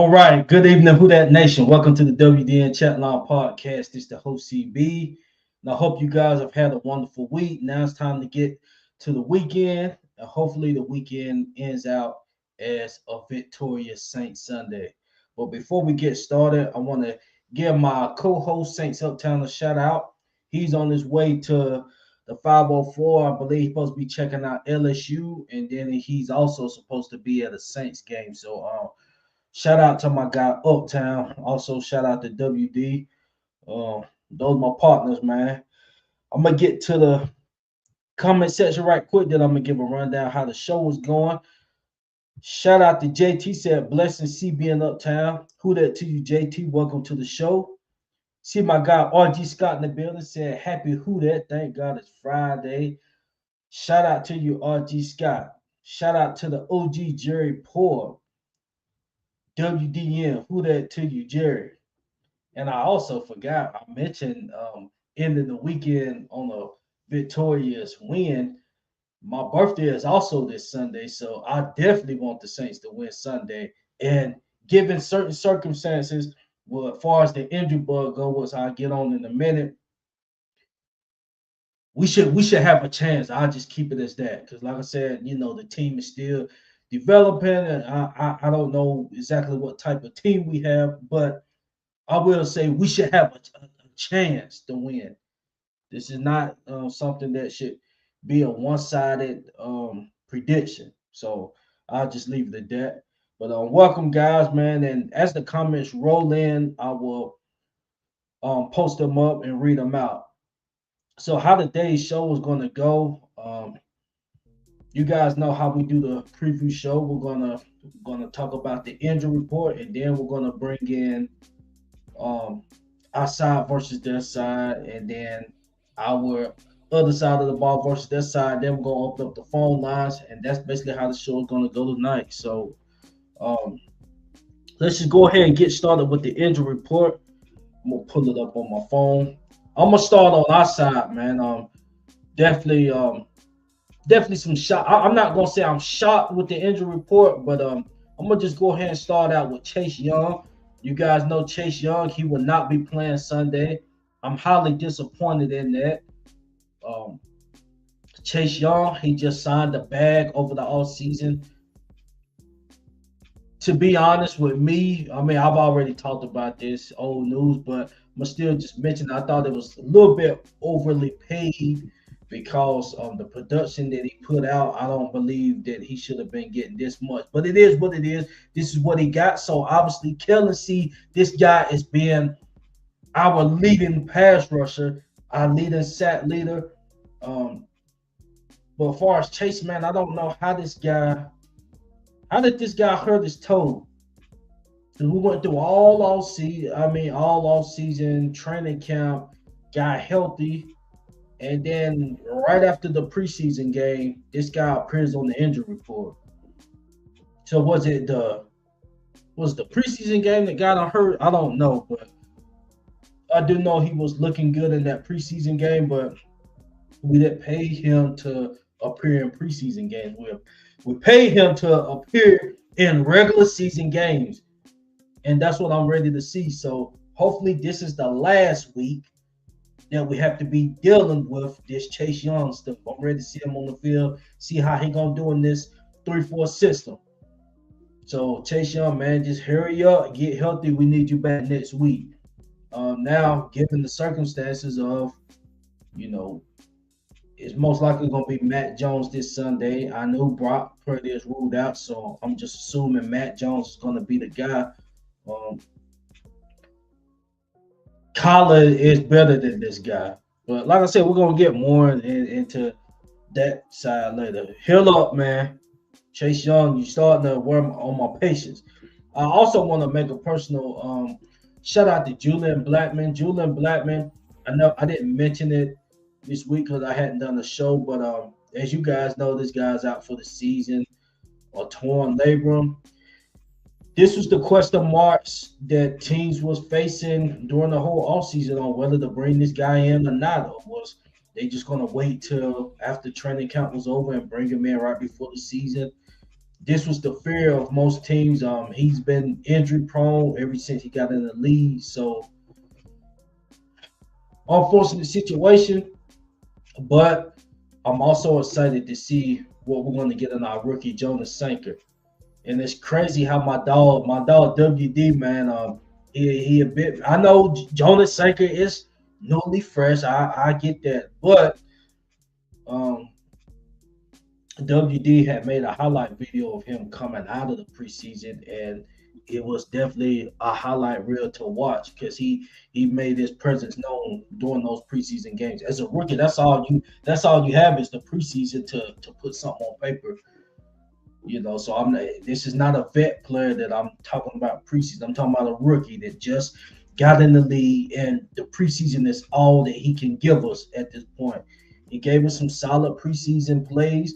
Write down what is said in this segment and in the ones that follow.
All right. Good evening, Who That Nation. Welcome to the WDN Chatline podcast. It's the host CB. And I hope you guys have had a wonderful week. Now it's time to get to the weekend. And hopefully the weekend ends out as a victorious Saints Sunday. But before we get started, I want to give my co-host Saints Uptown a shout out. He's on his way to the 504. I believe he's supposed to be checking out LSU, and then he's also supposed to be at a Saints game. So shout out to my guy Uptown. Also, shout out to WD. Those are my partners, man. I'm gonna get to the comment section right quick. Then I'm gonna give a rundown how the show was going. Shout out to JT said blessing CB in Uptown. Who that to you, JT? Welcome to the show. See my guy RG Scott in the building said happy who that. Thank God it's Friday. Shout out to you, RG Scott. Shout out to the OG Jerry Poor. WDN, who that to you, Jerry? And I also forgot, I mentioned ending the weekend on a victorious win. My birthday is also this Sunday, so I definitely want the Saints to win Sunday. And given certain circumstances, well, as far as the injury bug goes, I'll get on in a minute. We should have a chance. I'll just keep it as that because, like I said, the team is still developing, and I don't know exactly what type of team we have, but I will say we should have a chance to win. This is not something that should be a one-sided prediction. So I'll just leave it at that. But welcome, guys, man. And as the comments roll in, I will post them up and read them out. So how today's show is going to go, you guys know how we do the preview show. We're gonna talk about the injury report, and then we're gonna bring in our side versus their side, and then our other side of the ball versus their side. Then we're gonna open up the phone lines, and that's basically how the show is gonna go tonight. So let's just go ahead and get started with the injury report. I'm gonna pull it up on my phone. I'm gonna start on our side, man. Definitely, definitely some shock. I'm not gonna say I'm shocked with the injury report, but I'm gonna just go ahead and start out with Chase Young. You guys know Chase Young. He will not be playing Sunday. I'm highly disappointed in that. Um, Chase Young, he just signed a bag over the offseason. To be honest with me, I mean, I've already talked about this old news, but I'm still just mention I thought it was a little bit overly paid because of the production that he put out. I don't believe that he should have been getting this much, but it is what it is. This is what he got. So obviously, Kellen C, this guy is being our leading pass rusher, our leading sack leader. But as far as Chase, man, I don't know how did this guy hurt his toe? We went through all off season training camp, got healthy, and then right after the preseason game, this guy appears on the injury report. So was the preseason game that got him hurt? I don't know, but I do know he was looking good in that preseason game, but we didn't pay him to appear in preseason games. We paid him to appear in regular season games, and that's what I'm ready to see. So hopefully this is the last week that we have to be dealing with this Chase Young stuff. I'm ready to see him on the field, see how he gonna do in this 3-4 system. So Chase Young, man, just hurry up, get healthy. We need you back next week. Now, given the circumstances of, it's most likely going to be Matt Jones this Sunday. I know Brock Purdy is ruled out, so I'm just assuming Matt Jones is going to be the guy. Collar is better than this guy. But like I said, we're going to get more into that side later. Heal up, man. Chase Young, you're starting to wear on my patience. I also want to make a personal shout out to Julian Blackman. Julian Blackman, I know I didn't mention it this week because I hadn't done a show, but as you guys know, this guy's out for the season, a torn labrum. This was the question marks that teams was facing during the whole offseason on whether to bring this guy in or not, or was they just going to wait till after training camp was over and bring him in right before the season. this was the fear of most teams. He's been injury prone ever since he got in the league. So unfortunate situation, but I'm also excited to see what we're going to get in our rookie Jonas Sanker. And it's crazy how my dog WD, man, he a bit. I know Jonas Sanker is newly fresh. I get that, but um, WD had made a highlight video of him coming out of the preseason, and it was definitely a highlight reel to watch because he made his presence known during those preseason games. As a rookie, that's all you have is the preseason to put something on paper. So I'm not, this is not a vet player that I'm talking about preseason. I'm talking about a rookie that just got in the league, and the preseason is all that he can give us at this point. He gave us some solid preseason plays.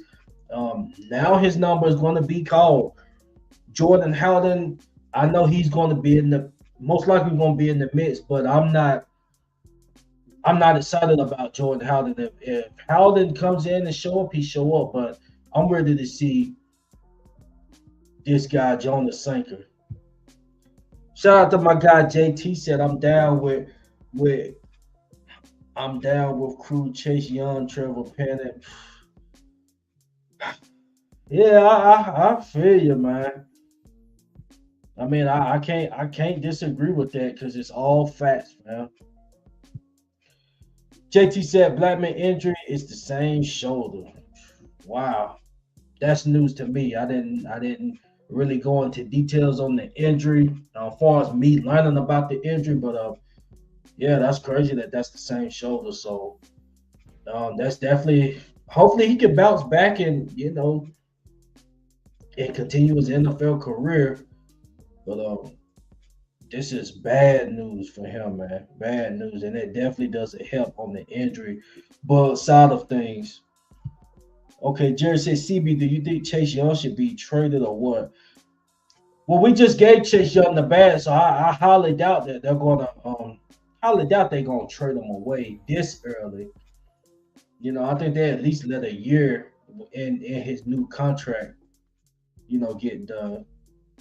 Now his number is going to be called. Jordan Howden, I know he's going to be most likely going to be in the mix, but I'm not excited about Jordan Howden. If Howden comes in and show up, he show up. But I'm ready to see this guy Jonas Sanker. Shout out to my guy JT said I'm down with crew Chase Young, Trevor Penning. Yeah, I feel you, man. I mean, I can't disagree with that because it's all facts, man. JT said Blackman injury is the same shoulder. Wow, that's news to me. I didn't really go into details on the injury as far as me learning about the injury, but yeah, that's crazy that's the same shoulder. So that's definitely. Hopefully, he can bounce back and continue his NFL career. But this is bad news for him, man. Bad news, and it definitely doesn't help on the injury but side of things. Okay, Jerry says, CB, do you think Chase Young should be traded or what? Well, we just gave Chase Young the bad, so I highly doubt that they're gonna highly doubt they're gonna trade him away this early. I think they at least let a year in his new contract, get done.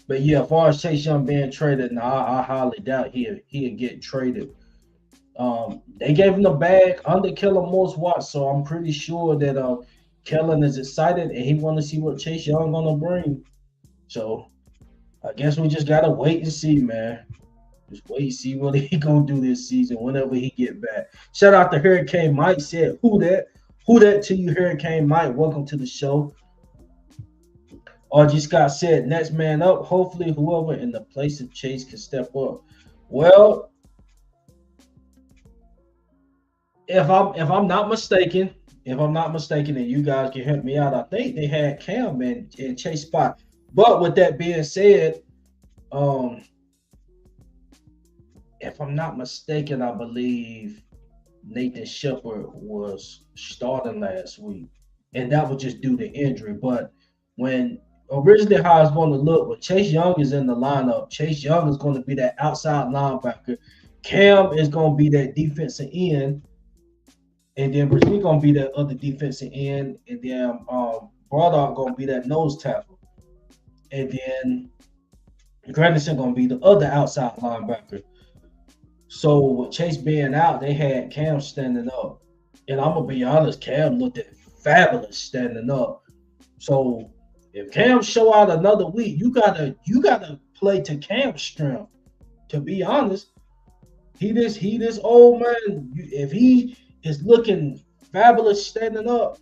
But yeah, as far as Chase Young being traded, no, I highly doubt he'll get traded. They gave him the bag under Kellen Moore's watch, so I'm pretty sure that Kellen is excited and he want to see what Chase Young gonna bring. So I guess we just gotta wait and see, man. Just wait and see what he gonna do this season whenever he get back. Shout out to Hurricane Mike. Said, who that to you, Hurricane Mike? Welcome to the show. RG Scott said, next man up. Hopefully, whoever in the place of Chase can step up. Well, if I'm not mistaken, and you guys can help me out, I think they had Cam and Chase spot. But with that being said, if I'm not mistaken, I believe Nathan Shepard was starting last week, and that was just due to injury. But when originally how it's going to look, when Chase Young is in the lineup, Chase Young is going to be that outside linebacker. Cam is going to be that defensive end, and then we're going to be that other defensive end, and then Broderick going to be that nose tackle, and then Granderson going to be the other outside linebacker. So with Chase being out, they had Cam standing up, and I'm gonna be honest, Cam looked fabulous standing up. So if Cam show out another week, you gotta play to Cam's strength. To be honest, he this old man. If he is looking fabulous standing up,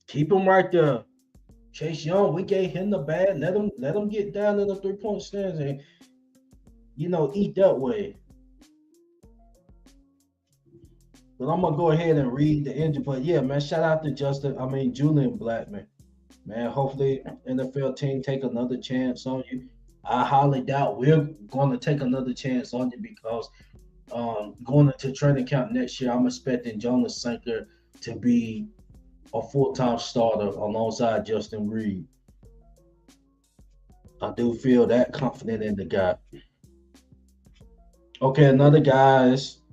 keep him right there. Chase Young, we gave him the bad. Let him get down in the 3-point stands and eat that way. But I'm gonna go ahead and read the injury. But yeah, man, shout out to Julian Blackman. Man, hopefully NFL team take another chance on you. I highly doubt we're gonna take another chance on you because going into training camp next year, I'm expecting Jonas Sanker to be a full-time starter alongside Justin Reed. I do feel that confident in the guy. Okay, another guy is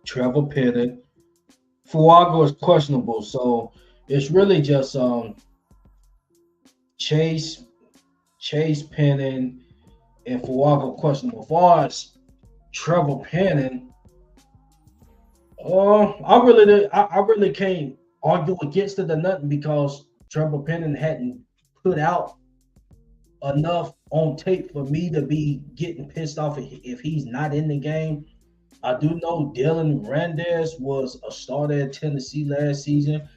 Trevor Penning. Fuago is questionable, so it's really just Chase, Chase Penning, and Fuaga questionable. As far as Trevor Penning, I really can't argue against it or nothing because Trevor Penning hadn't put out enough on tape for me to be getting pissed off if he's not in the game. I do know Dylan Randez was a starter at Tennessee last season.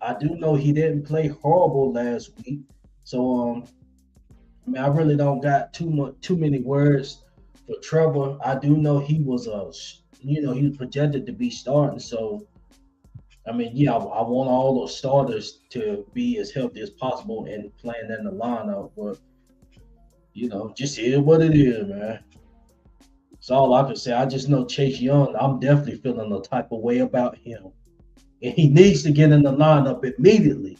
I do know he didn't play horrible last week. So I mean I really don't got too many words for Trevor. I do know he was he was projected to be starting. So I mean, yeah, I want all those starters to be as healthy as possible and playing in the lineup. But just is what it is, man. That's all I can say. I just know Chase Young. I'm definitely feeling the type of way about him, and he needs to get in the lineup immediately.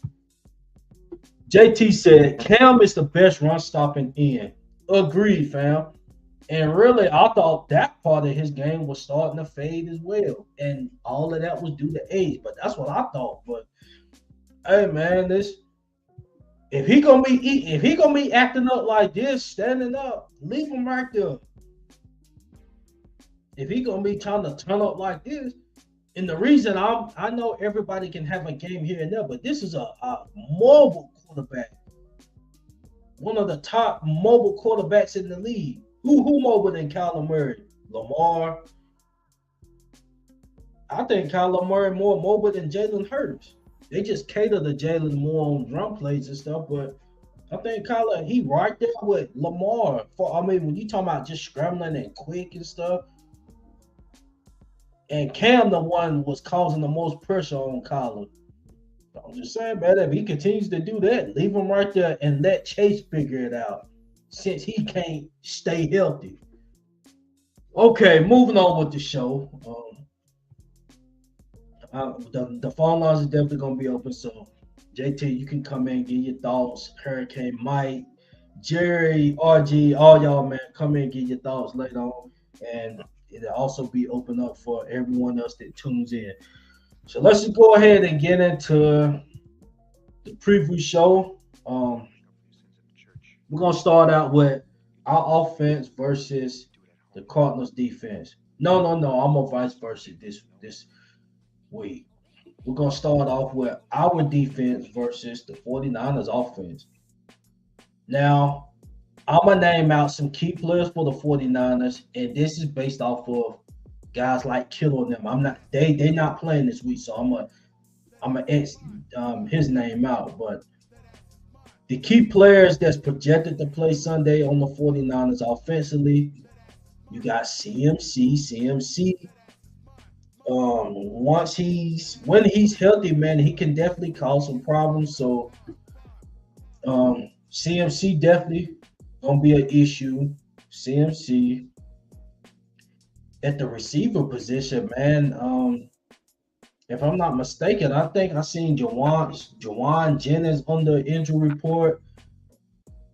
JT said Cam is the best run stopping end. Agreed, fam. And really, I thought that part of his game was starting to fade as well, and all of that was due to age. But that's what I thought. But hey, man, this if he gonna be acting up like this, standing up, leave him right there. If he gonna be trying to turn up like this, and the reason I know everybody can have a game here and there, but this is a mobile quarterback, one of the top mobile quarterbacks in the league. Who mobile than Kyler Murray? Lamar. I think Kyler Murray more mobile than Jalen Hurts. They just cater to Jalen more on drum plays and stuff, but I think Kyler, he right there with Lamar. When you talking about just scrambling and quick and stuff, and Cam the one was causing the most pressure on Kyler. I'm just saying, man, if he continues to do that, leave him right there and let Chase figure it out since he can't stay healthy. Okay, moving on with the show. The phone lines is definitely going to be open, so JT, you can come in, give your thoughts. Hurricane Mike, Jerry, RG, all y'all, man, come in, give your thoughts later on. And it'll also be open up for everyone else that tunes in. So let's just go ahead and get into the preview show. We're gonna start out with our offense versus the Cardinals defense. No, I'm a vice versa this week. We're gonna start off with our defense versus the 49ers offense. Now, I'm gonna name out some key players for the 49ers, and this is based off of guys like Kittle and them. They not playing this week, so I'm gonna X his name out. But the key players that's projected to play Sunday on the 49ers offensively, you got CMC. CMC, when he's healthy, man, he can definitely cause some problems. So CMC definitely gonna be an issue. CMC at the receiver position, man. If I'm not mistaken, I think I seen Jawan Jennings on the injury report.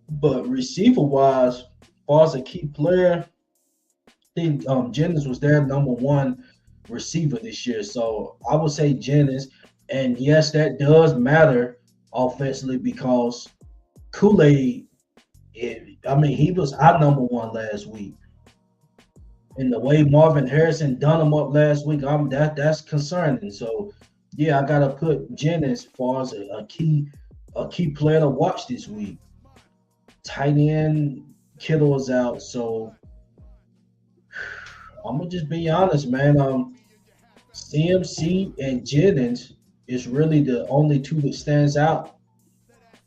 But receiver wise, as far as a key player, I think Jennings was their number one receiver this year. So I would say Jennings. And yes, that does matter offensively because Kool-Aid, he was our number one last week. And the way Marvin Harrison done him up last week, that's concerning. So yeah, I gotta put Jennings as far as a key player to watch this week. Tight end Kittle is out, so I'm gonna just be honest, man. CMC and Jennings is really the only two that stands out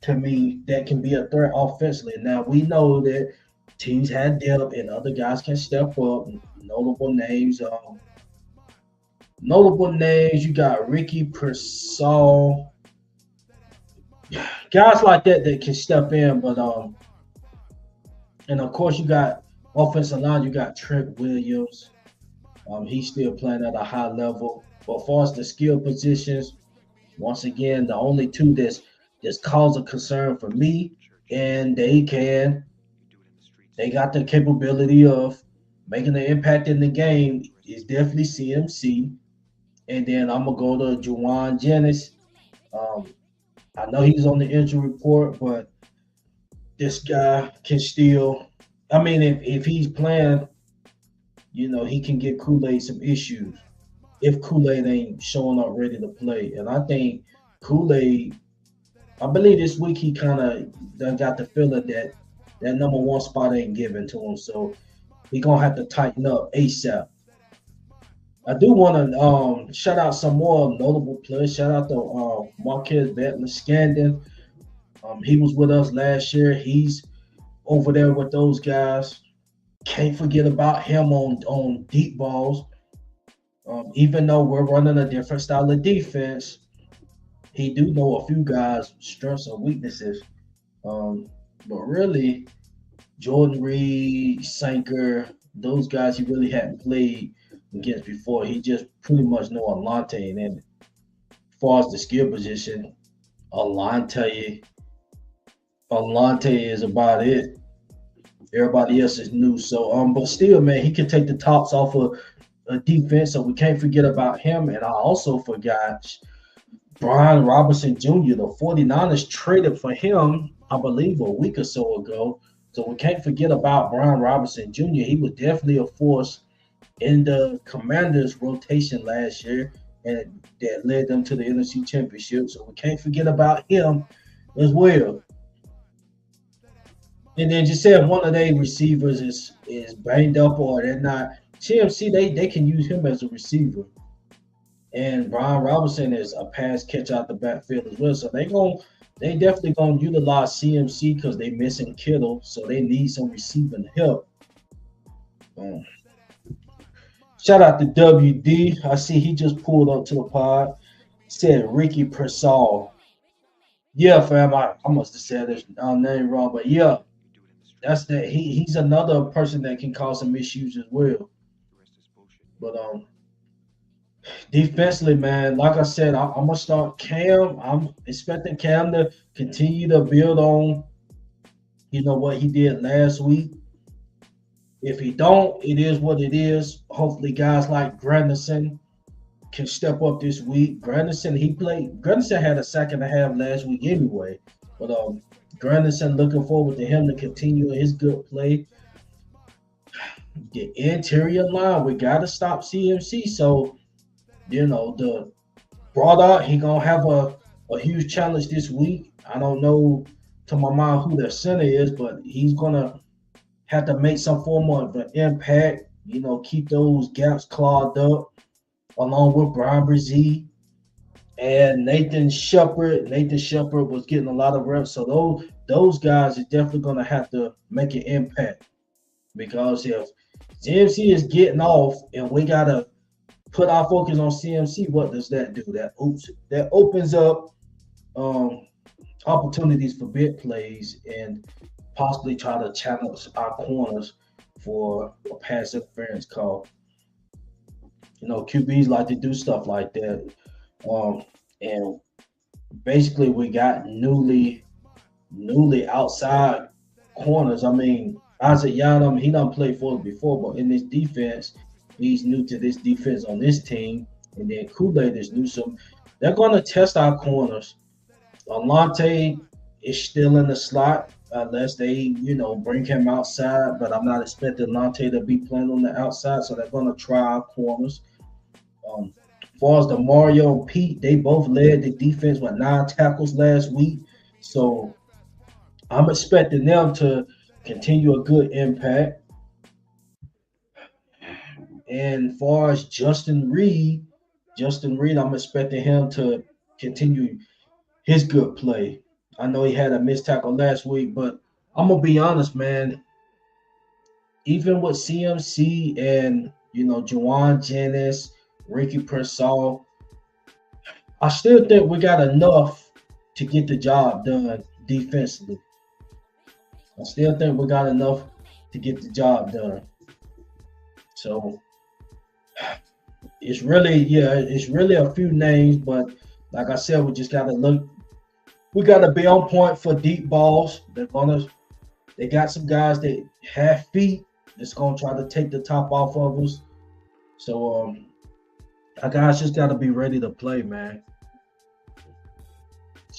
to me that can be a threat offensively. Now we know that teams had depth and other guys can step up. Notable names. You got Ricky Pearsall. Guys like that can step in, but and of course you got offensive line. You got Trent Williams. He's still playing at a high level. But as far as the skill positions, once again, the only two that's cause a concern for me, and they got the capability of making an impact in the game is definitely CMC. And then I'm going to go to Jawan Jennings. I know he's on the injury report, but this guy can still. I mean, if he's playing, he can get Kool-Aid some issues if Kool-Aid ain't showing up ready to play. And I think Kool-Aid, I believe this week he kind of done got the feeling that that number one spot ain't given to him. So he gonna have to tighten up ASAP. I do want to shout out some more notable players. Shout out to Marquez Bettler Scandon. He was with us last year. He's over there with those guys. Can't forget about him on deep balls. Even though we're running a different style of defense, he do know a few guys' strengths and weaknesses. Um, but really, Jordan Reed, Sanker, those guys he really hadn't played against before. He just pretty much know Alante. And then as far as the skill position, Alante, Alante is about it. Everybody else is new. So but still, man, he can take the tops off of a defense. So we can't forget about him. And I also forgot Brian Robinson Jr., the 49ers traded for him, I believe, a week or so ago. So we can't forget about Brian Robinson Jr. He was definitely a force in the Commanders' rotation last year, and that led them to the NFC Championship. So we can't forget about him as well. And then just say if one of their receivers is banged up or they're not, CMC they can use him as a receiver. And Brian Robinson is a pass catch out the backfield as well. So they definitely gonna utilize CMC because they missing Kittle, so they need some receiving help. Um, Shout out to WD. I see he just pulled up to the pod. Said Ricky Persall. Yeah, fam, I must have said his name wrong, but yeah, that's that. He's another person that can cause some issues as well. But defensively, man, like I said, I'm gonna start Cam. I'm expecting Cam to continue to build on, what he did last week. If he don't, it is what it is. Hopefully, guys like Granderson can step up this week. Granderson had a sack and a half last week anyway. But Granderson looking forward to him to continue his good play. The interior line, we gotta stop CMC. So, the brought out, he gonna have a huge challenge this week. I don't know to my mind who their center is, but he's gonna have to make some form of an impact, keep those gaps clogged up, along with Brian Brzee and Nathan Shepard. Nathan Shepard was getting a lot of reps, so those guys are definitely going to have to make an impact because if CMC is getting off and we got to put our focus on CMC, what does that do? That opens up opportunities for big plays and possibly try to challenge our corners for a pass interference call. QBs like to do stuff like that. And basically we got newly outside corners. I mean, Isaac Yanum, he done played for us before, but in this defense, he's new to this defense on this team. And then Kool-Aid is new. So they're going to test our corners. Alante is still in the slot unless they, bring him outside. But I'm not expecting Alante to be playing on the outside, so they're going to try our corners. As far as the Mario and Pete, they both led the defense with 9 tackles last week. So I'm expecting them to continue a good impact. And as far as Justin Reed, I'm expecting him to continue his good play. I know he had a missed tackle last week, but I'm gonna be honest, man. Even with CMC and Juwan Jennings, Ricky Persall, I still think we got enough to get the job done defensively. I still think we got enough to get the job done. So it's really a few names, but like I said, we just gotta look. We gotta be on point for deep balls. They got some guys that have feet that's gonna try to take the top off of us. So our guys just gotta be ready to play, man.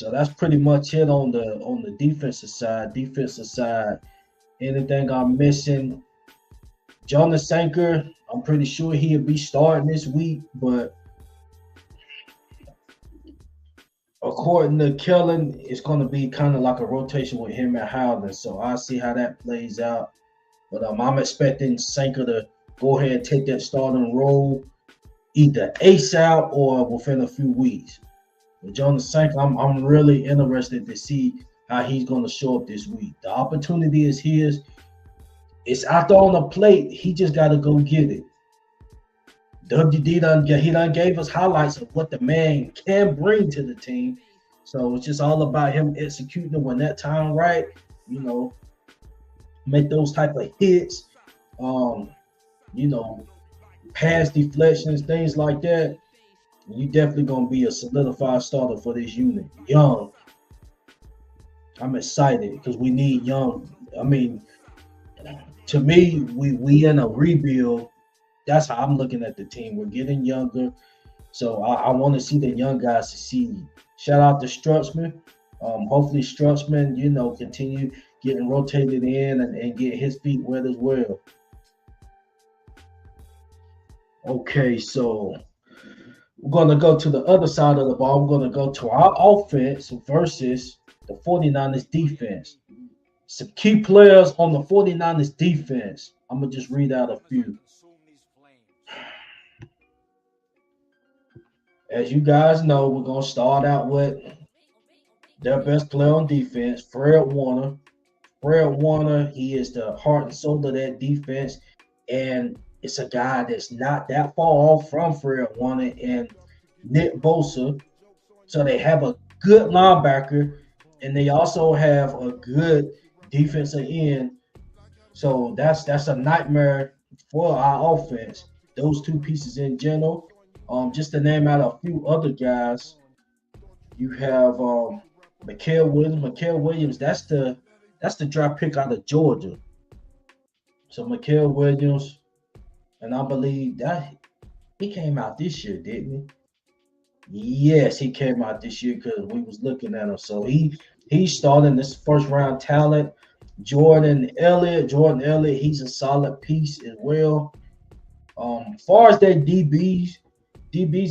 So that's pretty much it on the defensive side. Defensive side, anything I'm missing? Jonas Sanker, I'm pretty sure he'll be starting this week, but according to Kellen, it's going to be kind of like a rotation with him and Howland. So I'll see how that plays out. But I'm expecting Sanker to go ahead and take that starting role either ASAP or within a few weeks. With Jonas Sanker, I'm really interested to see how he's going to show up this week. The opportunity is his. It's out there on the plate. He just got to go get it. He done gave us highlights of what the man can bring to the team. So it's just all about him executing when that time right. You know, make those type of hits. You know, pass deflections, things like that. You definitely gonna be a solidified starter for this unit. Young. I'm excited because we need young. I mean, to me, we in a rebuild. That's how I'm looking at the team. We're getting younger, so I want to see the young guys succeed. Shout out to Strutzman. Hopefully Strutzman, continue getting rotated in and get his feet wet as well. Okay, so we're going to go to the other side of the ball. We're going to go to our offense versus the 49ers defense. Some key players on the 49ers defense. I'm going to just read out a few. As you guys know, we're going to start out with their best player on defense, Fred Warner. Fred Warner, he is the heart and soul of that defense. And it's a guy that's not that far off from Fred Warner and Nick Bosa. So they have a good linebacker, and they also have a good defensive end. So that's a nightmare for our offense. Those two pieces in general. Just to name out a few other guys, you have Mikael Williams. Mikael Williams, that's the draft pick out of Georgia. So Mikael Williams, and I believe that he came out this year, didn't he? Yes, he came out this year because we was looking at him. So he's starting this first round talent. Jordan Elliott, he's a solid piece as well. As far as their DBs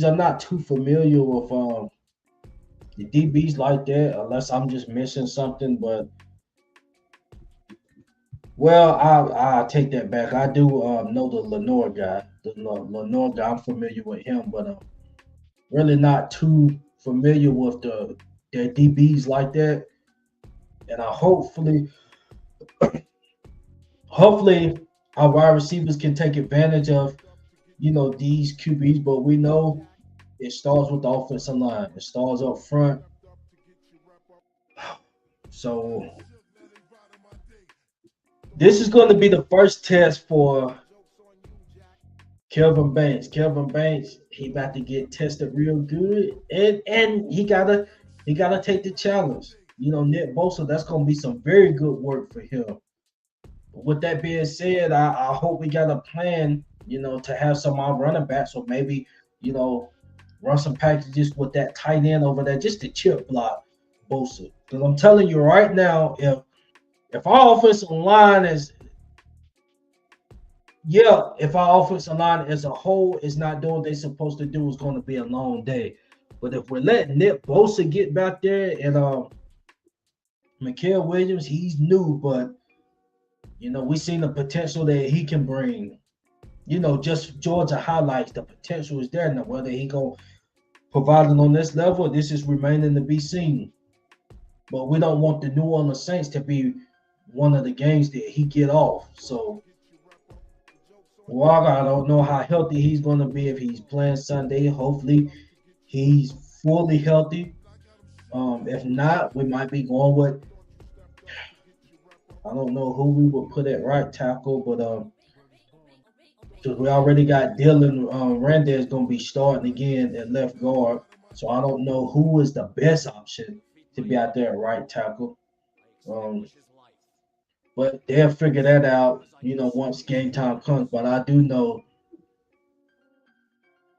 are not too familiar with the DBs like that, unless I'm just missing something. But well, I'll take that back. I do know the Lenore guy. The Lenore guy, I'm familiar with him, but really not too familiar with their DBs like that. And I hopefully our wide receivers can take advantage of these QBs, but we know it starts with the offensive line. It starts up front. So this is going to be the first test for Kelvin Banks. Kelvin Banks, he about to get tested real good, and he gotta take the challenge. Nick Bosa, that's gonna be some very good work for him. With that being said, I hope we got a plan, to have some of our running backs, or maybe, run some packages with that tight end over there, just to chip block Bosa. Because I'm telling you right now, if our offensive line if our offensive line as a whole is not doing what they're supposed to do, it's going to be a long day. But if we're letting Nick Bosa get back there, and Mikael Williams, he's new, but we've seen the potential that he can bring. Just Georgia highlights the potential is there. Now, whether he gonna provide it on this level, this is remaining to be seen. But we don't want the New Orleans Saints to be one of the games that he get off. So, I don't know how healthy he's going to be if he's playing Sunday. Hopefully, he's fully healthy. If not, we might be going with, I don't know who we would put at right tackle, but because we already got Dylan Randez going to be starting again at left guard. So I don't know who is the best option to be out there at right tackle. But they'll figure that out, once game time comes. But I do know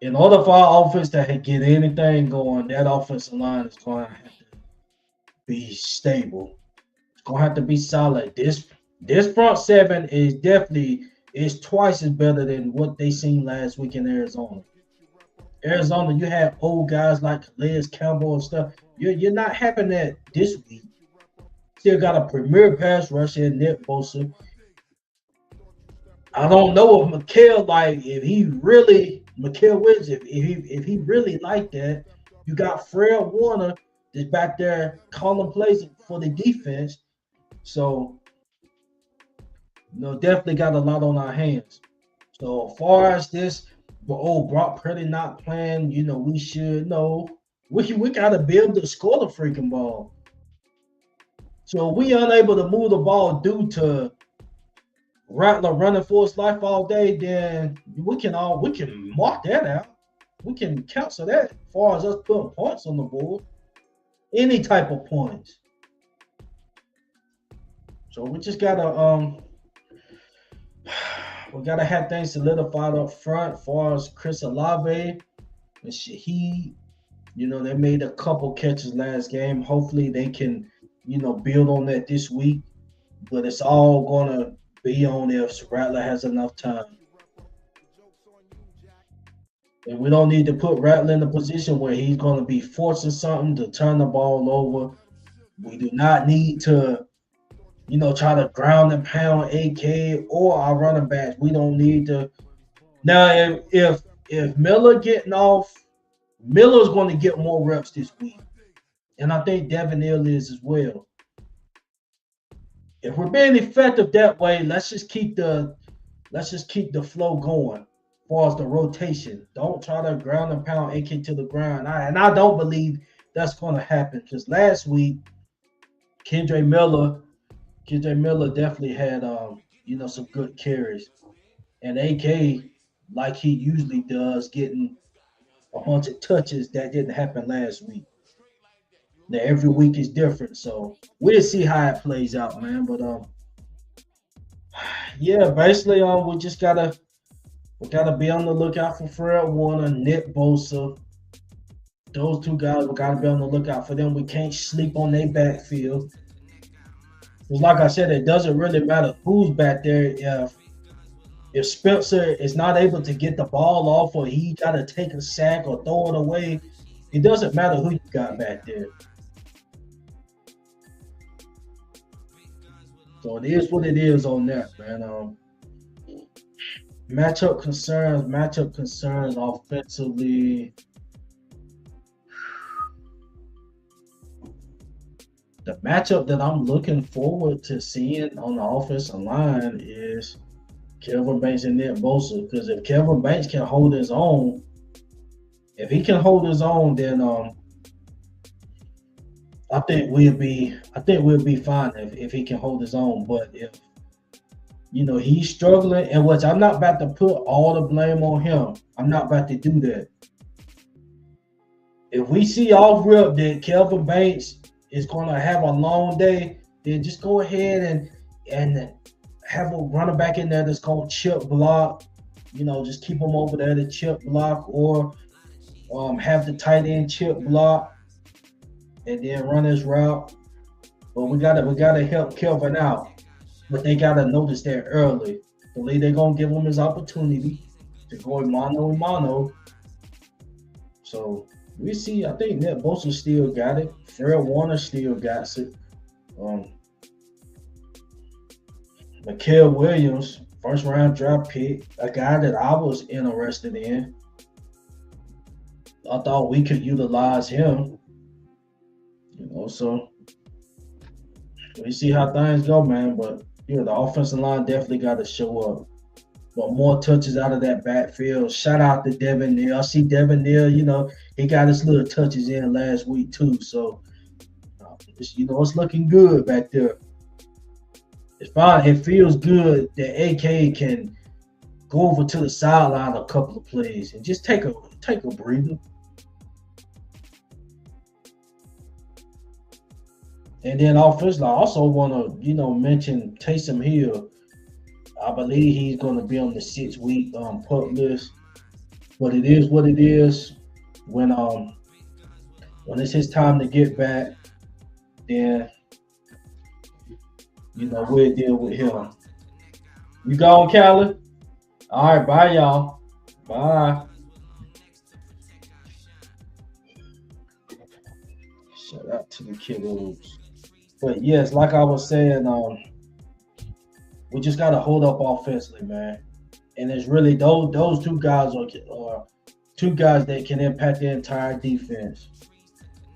in order for our offense to get anything going, that offensive line is going to have to be stable. It's gonna have to be solid. This front seven is twice as better than what they seen last week in Arizona. Arizona, you have old guys like Les Campbell and stuff. You're not having that this week. Still got a premier pass rusher in Nick Bosa. I don't know if Mikael Woods, if he really like that. You got Fred Warner that's back there calling plays for the defense. So definitely got a lot on our hands. So as far as this, Brock Purdy not playing, we should know we gotta build to score the freaking ball. So we unable to move the ball due to Rattler running for his life all day, then we can mark that out. We can cancel that as far as us putting points on the board. Any type of points. So we just gotta we gotta have things solidified up front as far as Chris Olave and Shaheed. They made a couple catches last game. Hopefully they can, build on that this week. But it's all gonna be on if Rattler has enough time. And we don't need to put Rattler in a position where he's gonna be forcing something to turn the ball over. We do not need to, try to ground and pound AK or our running backs. We don't need to. Now, if Miller getting off, Miller's going to get more reps this week, and I think Devin Neal is as well. If we're being effective that way, let's just keep the flow going as far as the rotation. Don't try to ground and pound AK to the ground. I don't believe that's going to happen because last week, Kendre Miller definitely had some good carries, and AK, like he usually does, getting a bunch of touches. That didn't happen last week. Now every week is different, so we'll see how it plays out, man. But yeah, basically we gotta be on the lookout for Fred Warner, Nick Bosa. Those two guys, we gotta be on the lookout for them. We can't sleep on their backfield. Because like I said, it doesn't really matter who's back there if Spencer is not able to get the ball off or he got to take a sack or throw it away. It doesn't matter who you got back there. So it is what it is on that, man. Matchup concerns offensively. The matchup that I'm looking forward to seeing on the offensive line is Kelvin Banks and Nick Bosa. Because if Kelvin Banks can hold his own, then I think we'll be fine if he can hold his own. But if he's struggling, and which I'm not about to put all the blame on him. I'm not about to do that. If we see off rip that Kelvin Banks is going to have a long day, then just go ahead and have a running back in there that's going to chip block. Just keep him over there to chip block, or have the tight end chip block and then run his route. But we gotta help Kelvin out. But they gotta notice that early. I believe they're gonna give him his opportunity to go mano a mano. So we see. I think Nick Bosa still got it. Fred Warner still got it. Mikael Williams, first round draft pick, a guy that I was interested in. I thought we could utilize him. So we see how things go, man. But the offensive line definitely got to show up. But more touches out of that backfield. Shout out to Devin Neal. I see Devin Neal, he got his little touches in last week too. So, it's looking good back there. It's fine. It feels good that AK can go over to the sideline a couple of plays and just take a breather. And then offensively, I also want to, mention Taysom Hill. I believe he's going to be on the 6-week pup list. But it is what it is. When it's his time to get back, then we'll deal with him. You gone, Callie? All right, bye, y'all. Bye. Shout out to the kiddos. But yes, like I was saying, we just gotta hold up offensively, man. And it's really those two guys are two guys that can impact the entire defense.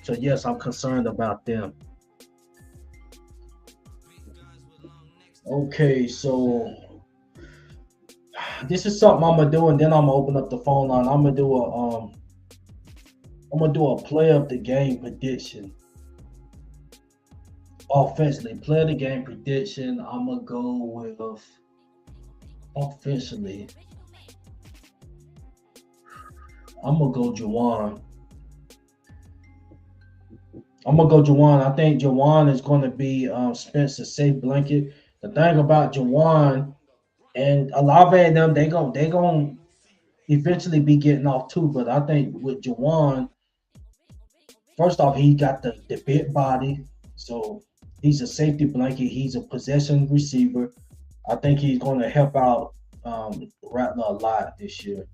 So yes, I'm concerned about them. Okay, so this is something I'm gonna do, and then I'm gonna open up the phone line. I'm gonna do a play of the game prediction. Offensively, play of the game prediction. I'm gonna go with offensively. I'm gonna go Juwan. I think Juwan is gonna be Spencer's safe blanket. The thing about Juwan and Olave and them, they gonna eventually be getting off too. But I think with Juwan, first off, he got the big body, so he's a safety blanket. He's a possession receiver. I think he's going to help out Rattler a lot this year,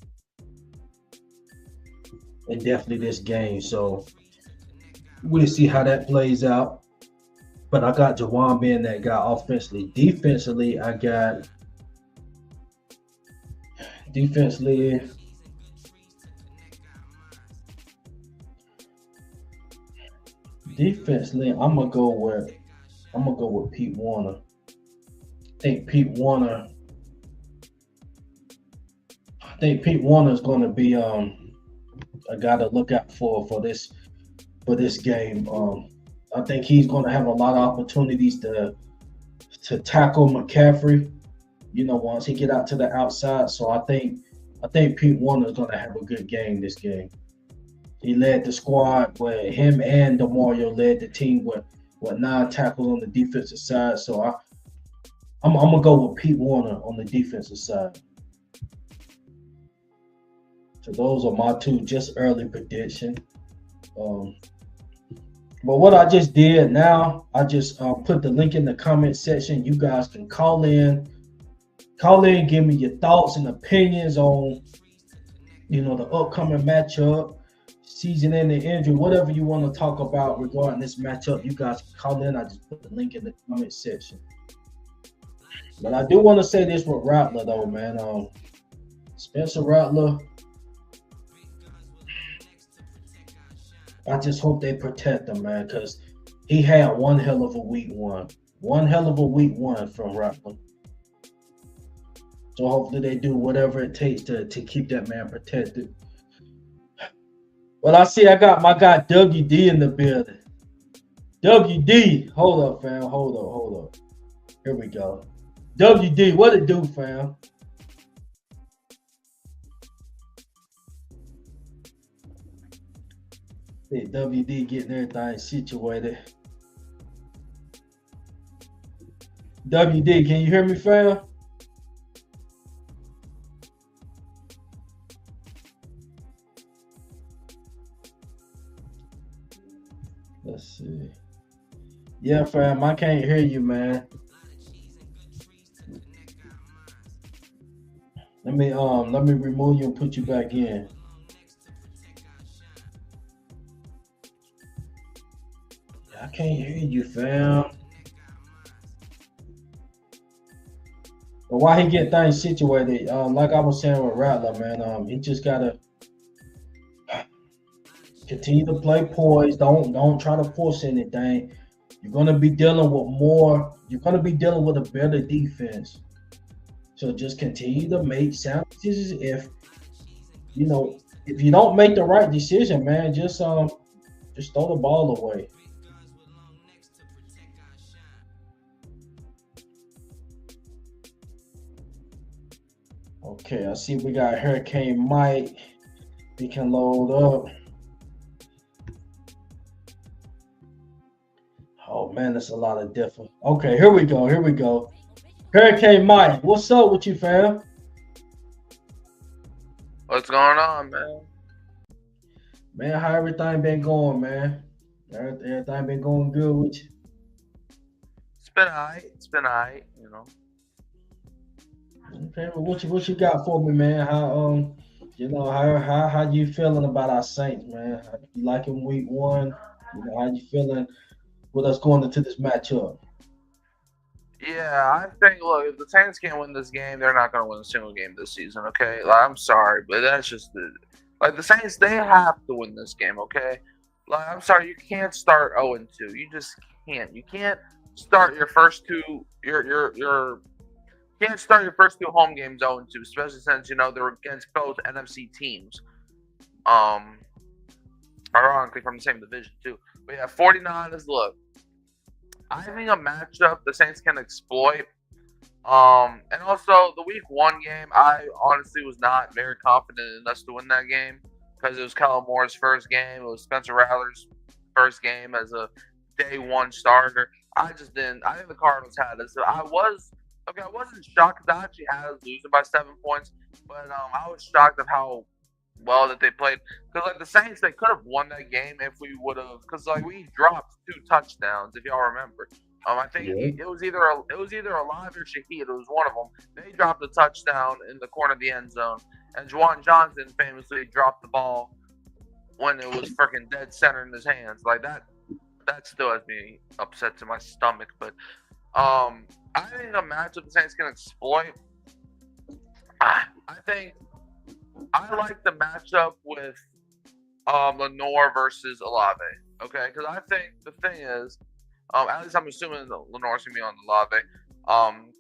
and definitely this game. So we'll see how that plays out. But I got Jawan being that guy offensively. Defensively, I'm gonna go with Pete Warner. I think Pete Warner is going to be a guy to look out for this game. I think he's going to have a lot of opportunities to tackle McCaffrey. Once he get out to the outside. So I think Pete Warner is going to have a good game this game. He led the squad where him and DeMario led the team with 9 tackles on the defensive side. So I'm gonna go with Pete Warner on the defensive side. So those are my two just early prediction. But what I just did now, I just put the link in the comment section. You guys can call in, give me your thoughts and opinions on, the upcoming matchup, season-ending injury, whatever you want to talk about regarding this matchup. You guys can call in. I just put the link in the comment section. But I do want to say this with Rattler, though, man. Spencer Rattler, I just hope they protect him, man, because he had one hell of a week one. One hell of a week one from Rattler. So hopefully they do whatever it takes to keep that man protected. Well, I see I got my guy WD in the building. WD, hold up, fam. Hold up. Here we go. WD, what it do, fam? Hey, WD getting everything situated. WD, can you hear me, fam? Let's see. Yeah, fam, I can't hear you, man. Let me remove you and put you back in. I can't hear you, fam. But while he get things situated, like I was saying with Rattler, man, he just gotta continue to play poised. Don't try to force anything. You're gonna be dealing with more. You're gonna be dealing with a better defense. So just continue to make sound decisions. If you don't make the right decision, man, just throw the ball away. Okay, I see we got Hurricane Mike. He can load up. Oh man, that's a lot of different. Okay, here we go. Hurricane Mike, what's up with you, fam? What's going on, man? Man, how everything been going, man? Everything been going good with you? been alright. It's been alright. You know. Okay, well, what you got for me, man? How you feeling about our Saints, man? You like him week one? How you feeling with us going into this matchup? Yeah, I think. Look, if the Saints can't win this game, they're not going to win a single game this season. Okay, like, I'm sorry, but that's just the Saints. They have to win this game. Okay, like I'm sorry, you can't start 0-2. You just can't. You can't start your first two. Your You can't start your first two home games 0-2, especially since they're against both NFC teams. Um, Ironically from the same division too. But yeah, 49ers. Look, I think a matchup the Saints can exploit. And also the week one game, I honestly was not very confident in us to win that game because it was Kellen Moore's first game. It was Spencer Rattler's first game as a day one starter. I just didn't. I think the Cardinals had us. I was okay. I wasn't shocked that I actually had us losing by 7 points, but I was shocked of how well that they played. Because like the Saints, they could have won that game if we would have. Because like we dropped 2 touchdowns, if y'all remember. I think Yeah. it was either Alive or Shaheed. It was one of them. They dropped a touchdown in the corner of the end zone, and Juwan Johnson famously dropped the ball when it was freaking dead center in his hands. Like that. That still has me upset to my stomach. But I think a matchup the Saints can exploit. I think I like the matchup with Lenore versus Olave. Okay, because I think the thing is, at least I'm assuming that Lenore's gonna be on Olave. Um,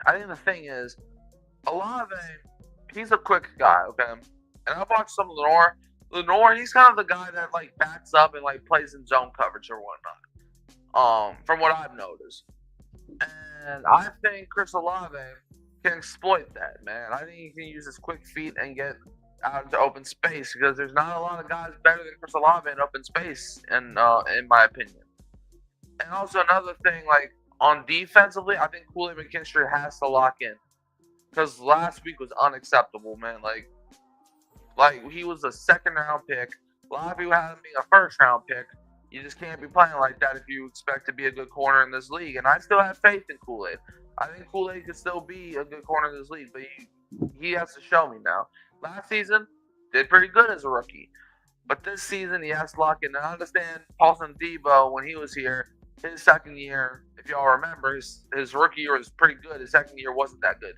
I think the thing is, Olave, he's a quick guy. Okay, and I've watched some Lenore. Lenore, he's kind of the guy that like backs up and like plays in zone coverage or whatnot. From what I've noticed, and I think Chris Olave can exploit that, man. I think he can use his quick feet and get out into open space because there's not a lot of guys better than Chris Olave in open space, and in my opinion. And also another thing, like on defensively, I think Kool-Aid McKinstry has to lock in because last week was unacceptable, man. Like he was a second round pick. A lot of people had him being a first round pick. You just can't be playing like that if you expect to be a good corner in this league. And I still have faith in Kool-Aid. I think Kool-Aid could still be a good corner in this league, but he has to show me now. Last season, did pretty good as a rookie. But this season, he has to lock in. And I understand Paulson Debo, when he was here, his second year, if y'all remember, his rookie year was pretty good. His second year wasn't that good.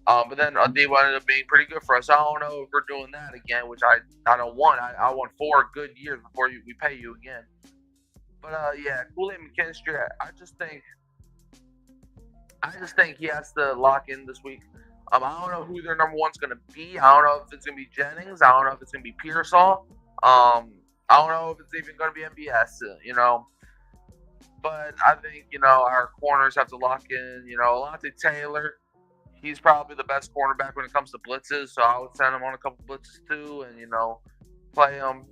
But then Debo ended up being pretty good for us. I don't know if we're doing that again, which I don't want. I want 4 good years before we pay you again. But yeah, Kool-Aid McKinstry, I just think he has to lock in this week. I don't know who their number one's going to be. I don't know if it's going to be Jennings. I don't know if it's going to be Pearsall. I don't know if it's even going to be MBS. But I think our corners have to lock in. Alontae Taylor. He's probably the best cornerback when it comes to blitzes, so I would send him on a couple blitzes too, and play him,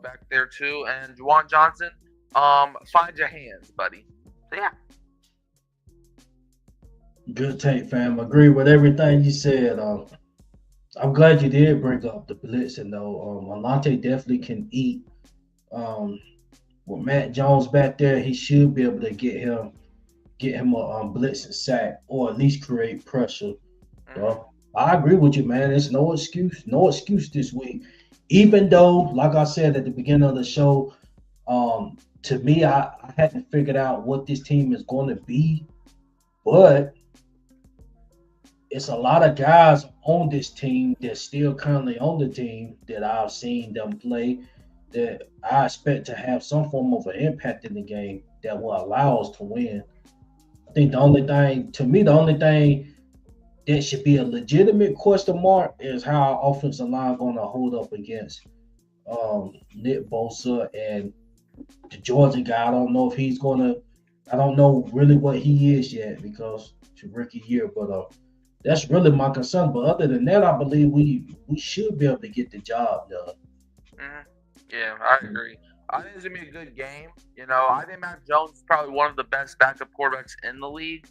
back there too. And Juwan Johnson, find your hands, buddy. So yeah. Good take, fam. Agree with everything you said. I'm glad you did bring up the blitzing though. Alante definitely can eat. Um, with Matt Jones back there, he should be able to get him a blitz and sack, or at least create pressure. Mm-hmm. So I agree with you, man. It's no excuse this week. Even though, like I said at the beginning of the show, to me, I hadn't figured out what this team is going to be, but it's a lot of guys on this team that's still currently on the team that I've seen them play that I expect to have some form of an impact in the game that will allow us to win. I think the only thing that should be a legitimate question mark is how our offensive line going to hold up against Nick Bosa and the Georgia guy. I don't know if he's going to. I don't know really what he is yet because it's a rookie year, but that's really my concern. But other than that, I believe we should be able to get the job done. Mm-hmm. Yeah, I agree. I think it's gonna be a good game. I think Mac Jones is probably one of the best backup quarterbacks in the league.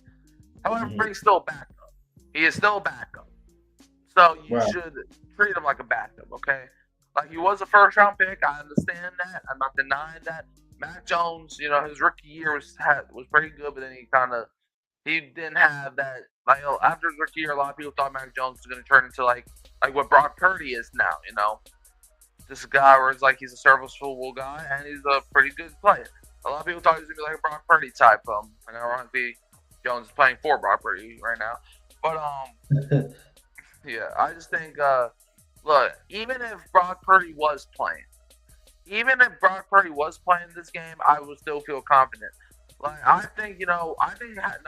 However, Mhm. he's still a backup. He is still a backup. So you Right. should treat him like a backup, okay? Like he was a first round pick. I understand that. I'm not denying that. Mac Jones, his rookie year was pretty good, but then he didn't have that. Like after his rookie year, a lot of people thought Mac Jones was going to turn into like what Brock Purdy is now. This guy where it's like he's a serviceable guy and he's a pretty good player. A lot of people thought he was gonna be like a Brock Purdy type. And ironically, Jones is playing for Brock Purdy right now. But yeah, I just think look, even if Brock Purdy was playing, this game, I would still feel confident. Like I think not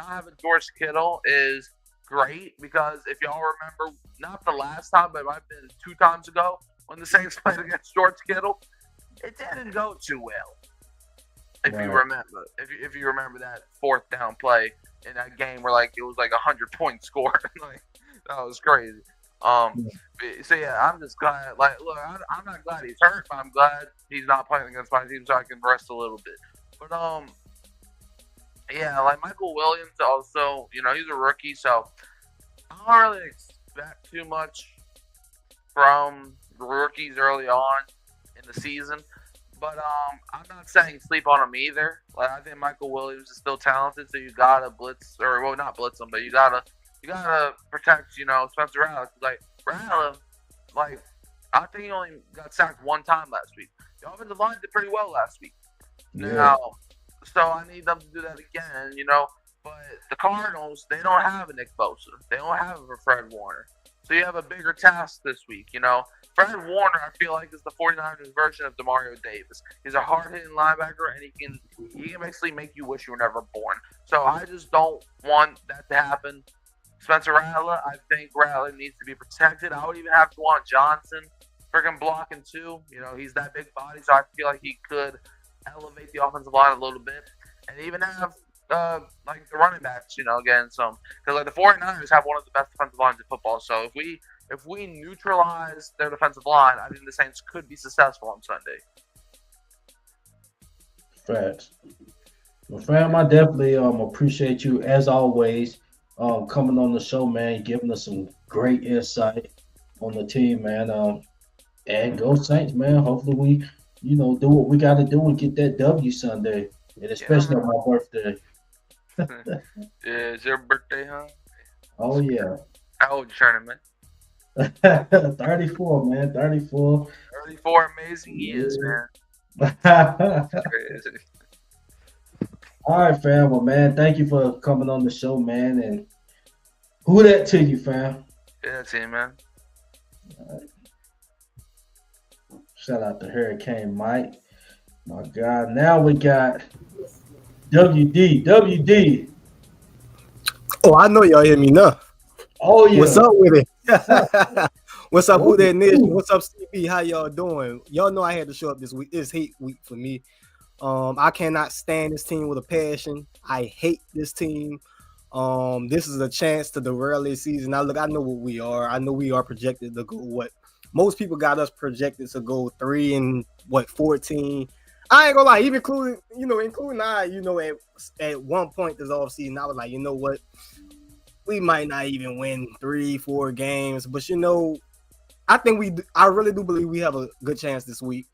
having George Kittle is great because if y'all remember, not the last time, but it might have been 2 times ago when the Saints played against George Kittle, it didn't go too well. If you remember, if you remember that 4th down play in that game where it was like 100-point score, that was crazy. So yeah, I'm just glad. Look, I'm not glad he's hurt, but I'm glad he's not playing against my team so I can rest a little bit. But yeah, like Michael Williams also, he's a rookie, so I don't really expect too much from rookies early on in the season. But I'm not saying sleep on him either. Like I think Michael Williams is still talented, so you gotta blitz not blitz him, but you gotta protect Spencer Rattler. Like Rattler, I think he only got sacked 1 time last week. The offensive line did pretty well last week. Yeah. Now, so I need them to do that again. But the Cardinals, they don't have a Nick Bosa. They don't have a Fred Warner. So you have a bigger task this week. Fred Warner, I feel like, is the 49ers version of Demario Davis. He's a hard-hitting linebacker, and he can basically make you wish you were never born. So I just don't want that to happen. Spencer Rattler, I think Rattler needs to be protected. I would even have Juwan Johnson freaking blocking too. He's that big body, so I feel like he could elevate the offensive line a little bit, and even have the running backs, again, because the 49ers have one of the best defensive lines in football. So if we neutralize their defensive line, I think the Saints could be successful on Sunday. Facts. Well, fam, I definitely appreciate you as always coming on the show, man, giving us some great insight on the team, man. And go Saints, man. Hopefully we, do what we got to do and get that W Sunday, and especially on my birthday. Yeah, it's your birthday, huh? Oh yeah. How old you turning, man? 34, man. 34. 34 amazing years, man. Crazy. All right, fam. Well, man, thank you for coming on the show, man. And who that to you, fam? Yeah, that's it, man. All right. Shout out to Hurricane Mike. My God. Now we got WD. Oh, I know y'all hear me now. Oh yeah. What's up with it? What's up, Who That Nation? What's up, CB? How y'all doing? Y'all know I had to show up this week. It's hate week for me. I cannot stand this team with a passion. I hate this team. This is a chance to derail this season. Now, look, I know what we are. I know we are projected to go what most people got us projected to go 3-14. I ain't gonna lie, even including I, at one point this offseason, I was like, you know what? We might not even win 3-4 games, but I really do believe we have a good chance this week.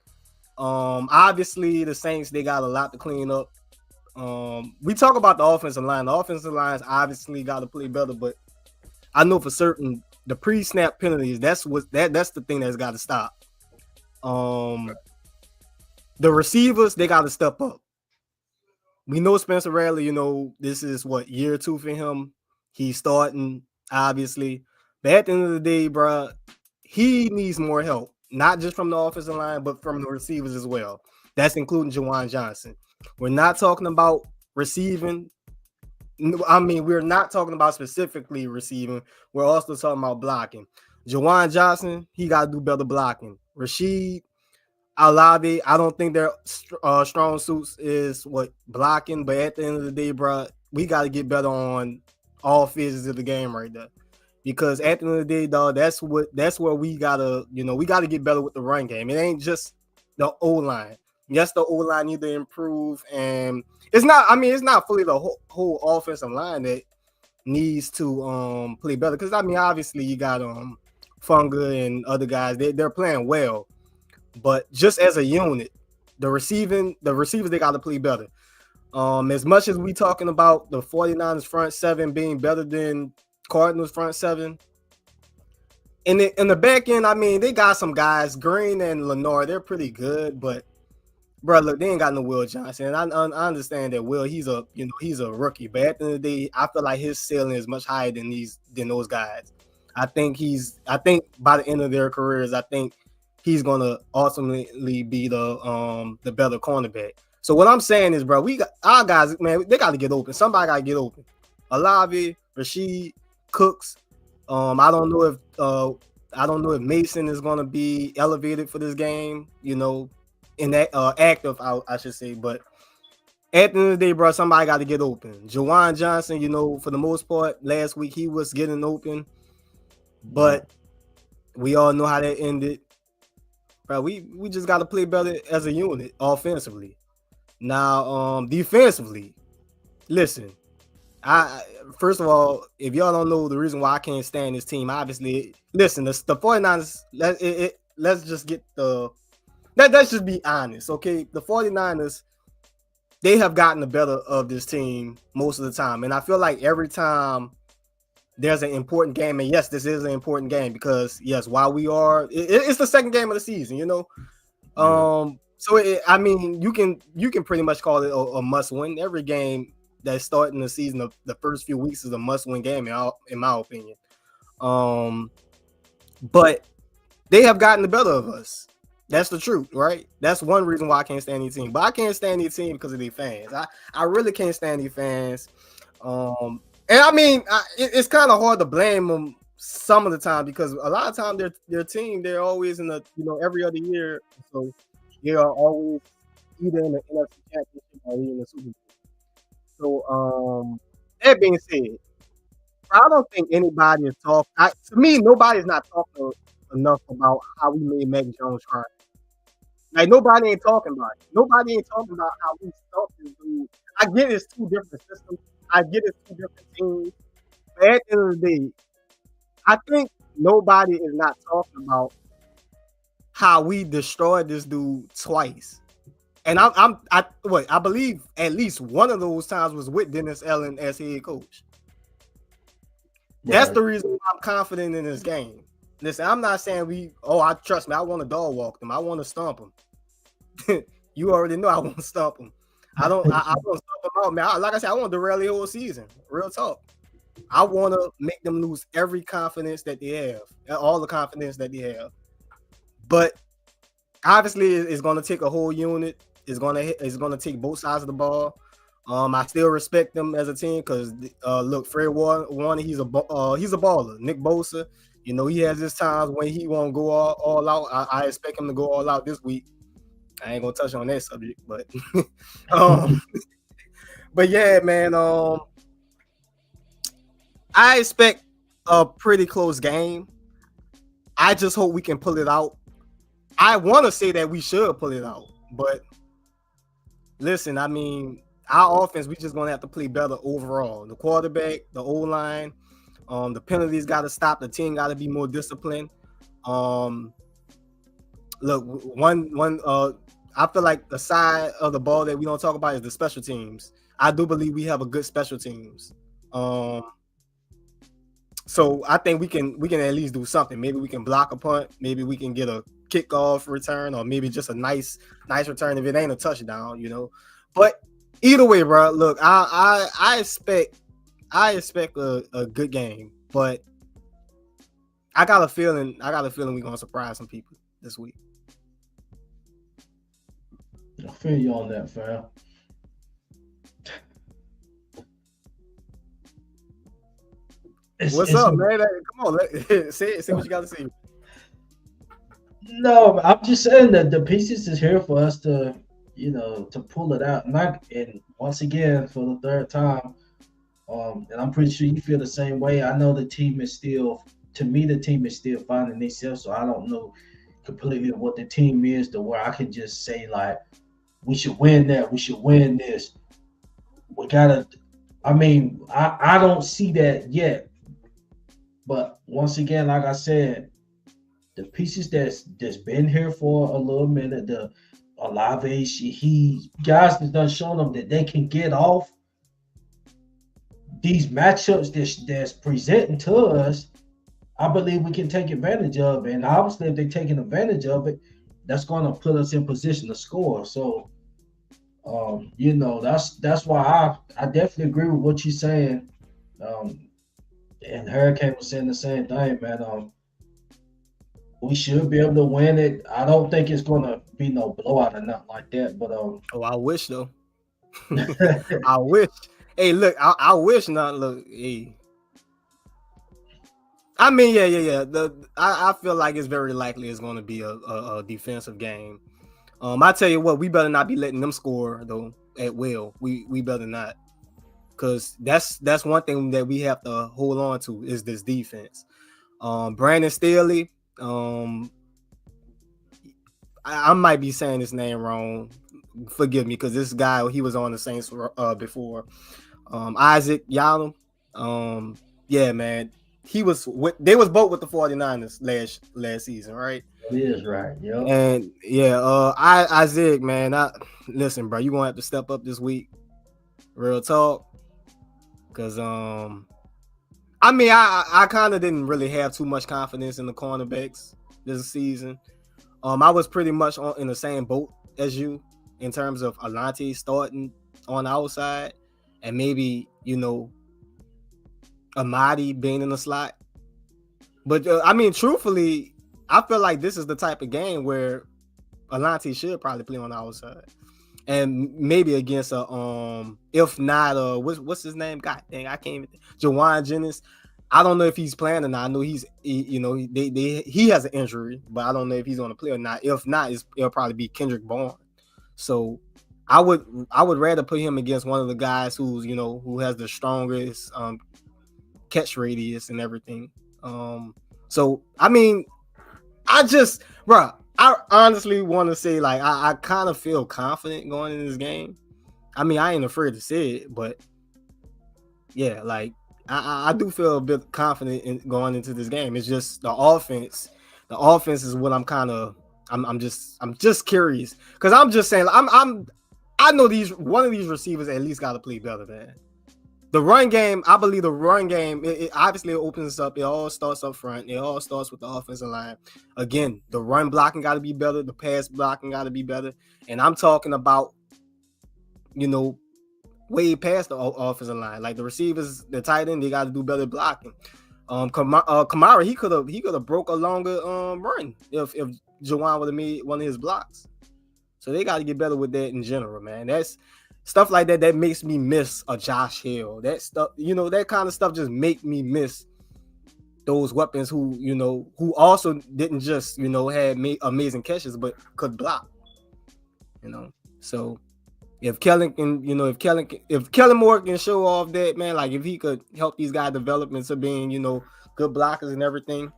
Obviously the Saints, they got a lot to clean up. We talk about the offensive line. The offensive line's obviously got to play better, but I know for certain the pre-snap penalties, that's the thing that's got to stop. The receivers, they got to step up. We know Spencer Rattler, this is year 2 for him. He's starting, obviously. But at the end of the day, bro, he needs more help. Not just from the offensive line, but from the receivers as well. That's including Juwan Johnson. We're not talking about receiving. I mean, we're not talking about specifically receiving. We're also talking about blocking. Juwan Johnson, he got to do better blocking. Rashid Alabi, I don't think their strong suits is blocking, but at the end of the day, bro, we got to get better on all phases of the game right there. Because at the end of the day, dog, that's where we gotta, we gotta get better with the run game. It ain't just the O-line. Yes, the O-line need to improve, and it's not fully the whole offensive line that needs to play better. Because obviously you got Funga and other guys, they're playing well, but just as a unit, the receivers they got to play better. As much as we talking about the 49ers front seven being better than Cardinals front seven, in the back end, I mean, they got some guys, Green and Lenore, they're pretty good, but bro, look, they ain't got no Will Johnson. And I understand that Will, he's a rookie, but at the end of the day, I feel like his ceiling is much higher than those guys. I think by the end of their careers, I think he's gonna ultimately be the better cornerback. So what I'm saying is, bro, we got our guys, man, they got to get open. Somebody got to get open. Olave, Rashid, Cooks. I don't know if Mason is gonna be elevated for this game. You know, in that active, I should say. But at the end of the day, bro, somebody got to get open. Juwan Johnson, you know, for the most part, last week he was getting open, but we all know how that ended. Bro, we just got to play better as a unit offensively. Now, defensively, listen. First of all, if y'all don't know the reason why I can't stand this team, obviously, listen, the 49ers. Let's just get let's just be honest, okay? The 49ers, they have gotten the better of this team most of the time, and I feel like every time there's an important game, and yes, this is an important game because yes, while it's the second game of the season, you know. So I mean, you can pretty much call it a must win. Every game that's starting the season, the first few weeks is a must win game in my opinion. But they have gotten the better of us. That's the truth, right? That's one reason why I can't stand any team. But I can't stand any team because of their fans. I really can't stand their fans. And I mean, it's kind of hard to blame them some of the time because a lot of time their team, they're always in the, you know, every other year. So they are always either in the NFC Championship or in the Super Bowl. So that being said, I don't think anybody is talking. To me, nobody's not talking enough about how we made Mac Jones cry. Like nobody ain't talking about it. Nobody ain't talking about how we stuck this dude. I get it's two different systems. I get it's two different teams. But at the end of the day, I think nobody is not talking about how we destroyed this dude twice. And I believe at least one of those times was with Dennis Allen as head coach. That's the reason why I'm confident in this game. Listen, I'm not saying trust me, I want to dog walk them. I want to stomp them. You already know I want to stomp them. I want to stomp them out, man. Like I said, I want to derail the whole season. Real talk. I want to make them lose every confidence that they have, all the confidence that they have. But obviously, it's going to take a whole unit. It's going to take both sides of the ball. I still respect them as a team because look, Fred Warner, he's a baller. Nick Bosa, you know, he has his times when he won't go all out. I expect him to go all out this week. I ain't gonna touch on that subject, but but yeah, man. I expect a pretty close game. I just hope we can pull it out. I want to say that we should pull it out, but listen, I mean, our offense, we just gonna have to play better overall. The quarterback, the O-line, the penalties got to stop. The team got to be more disciplined. Look, I feel like the side of the ball that we don't talk about is the special teams. I do believe we have a good special teams. So I think we can at least do something. Maybe we can block a punt. Maybe we can get a kickoff return, or maybe just a nice return if it ain't a touchdown, you know. But either way, bro, look, I expect a good game, but I got a feeling we're gonna surprise some people this week. I feel you on that, fam. What's up, man? Come on, say what you got to say. No, I'm just saying that the pieces is here for us to, you know, to pull it out. And once again, for the third time, and I'm pretty sure you feel the same way. I know the team is still finding themselves, so I don't know completely what the team is to where I can just say like, we should win that, we should win this. We gotta. I mean, I don't see that yet. But once again, like I said, the pieces that's been here for a little minute, Olave, he guys that done shown them that they can get off these matchups that's presenting to us. I believe we can take advantage of, and obviously, if they're taking advantage of it, that's going to put us in position to score. So, that's why I definitely agree with what you're saying. Um, and Hurricane was saying the same thing, man. We should be able to win it. I don't think it's going to be no blowout or nothing like that, but Oh, I wish though. I wish. Hey, look, I wish not. Look, hey. I mean, yeah. I feel like it's very likely it's going to be a defensive game. I tell you what, we better not be letting them score though at will. We better not, because that's one thing that we have to hold on to is this defense. Brandon Staley. I might be saying his name wrong. Forgive me, because this guy, he was on the Saints before. Isaac Yalom. Yeah, man. They was both with the 49ers last season, right? it is right. Yep. And yeah, Isaac, man, listen, bro, you gonna have to step up this week. Real talk. Cause I mean, I kind of didn't really have too much confidence in the cornerbacks this season. I was pretty much in the same boat as you in terms of Alante starting on the outside, and maybe, Amadi being in the slot. But I mean, truthfully, I feel like this is the type of game where Alante should probably play on the outside, and maybe against if not what's his name? God dang, I can't even. Jawan Jennings. I don't know if he's playing or not. I know he has an injury, but I don't know if he's going to play or not. If not, it'll probably be Kendrick Bourne. So I would rather put him against one of the guys who has the strongest catch radius and everything. So I mean, I honestly want to say, like, I kind of feel confident going in this game. I mean, I ain't afraid to say it, but yeah, like I do feel a bit confident in going into this game. It's just the offense. The offense is what I'm just curious, because I'm just saying I know one of these receivers at least got to play better, man. The run game, I believe the run game, it obviously opens up. It all starts up front. It all starts with the offensive line. Again, the run blocking got to be better. The pass blocking got to be better. And I'm talking about, way past the offensive line. Like the receivers, the tight end, they got to do better blocking. Kamara, he could have broke a longer run if Jawan would have made one of his blocks. So they got to get better with that in general, man. That's stuff like that makes me miss a Josh Hill. That stuff, that kind of stuff just make me miss those weapons who also didn't just, have amazing catches, but could block. So if Kellen Moore can show off that, man, like if he could help these guys develop into being, good blockers and everything,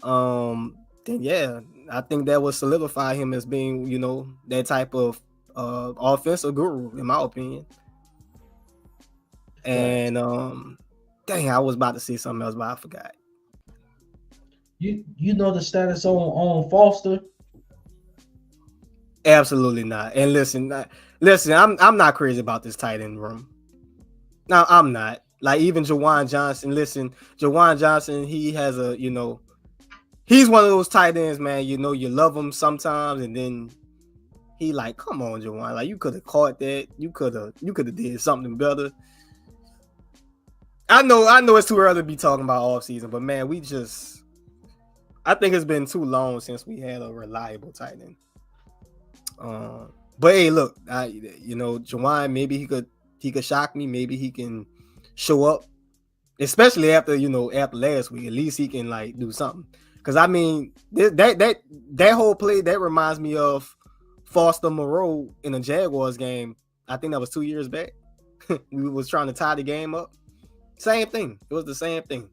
then yeah, I think that would solidify him as being, that type of offensive guru, in my opinion. And dang, I was about to say something else, but I forgot. You know the status on Foster? Absolutely not. And listen, I'm not crazy about this tight end room. No, I'm not. Like even Jawan Johnson. Listen, Jawan Johnson, he has he's one of those tight ends, man. You love him sometimes, and then he like, come on, Jawan, like you could have caught that. You could have did something better. I know it's too early to be talking about off season, but man, I think it's been too long since we had a reliable tight end. But hey, look, Jawan, maybe he could shock me. Maybe he can show up, especially after last week. At least he can like do something. Because I mean, that whole play that reminds me of Foster Moreau in a Jaguars game. I think that was 2 years back. We was trying to tie the game up. Same thing. It was the same thing.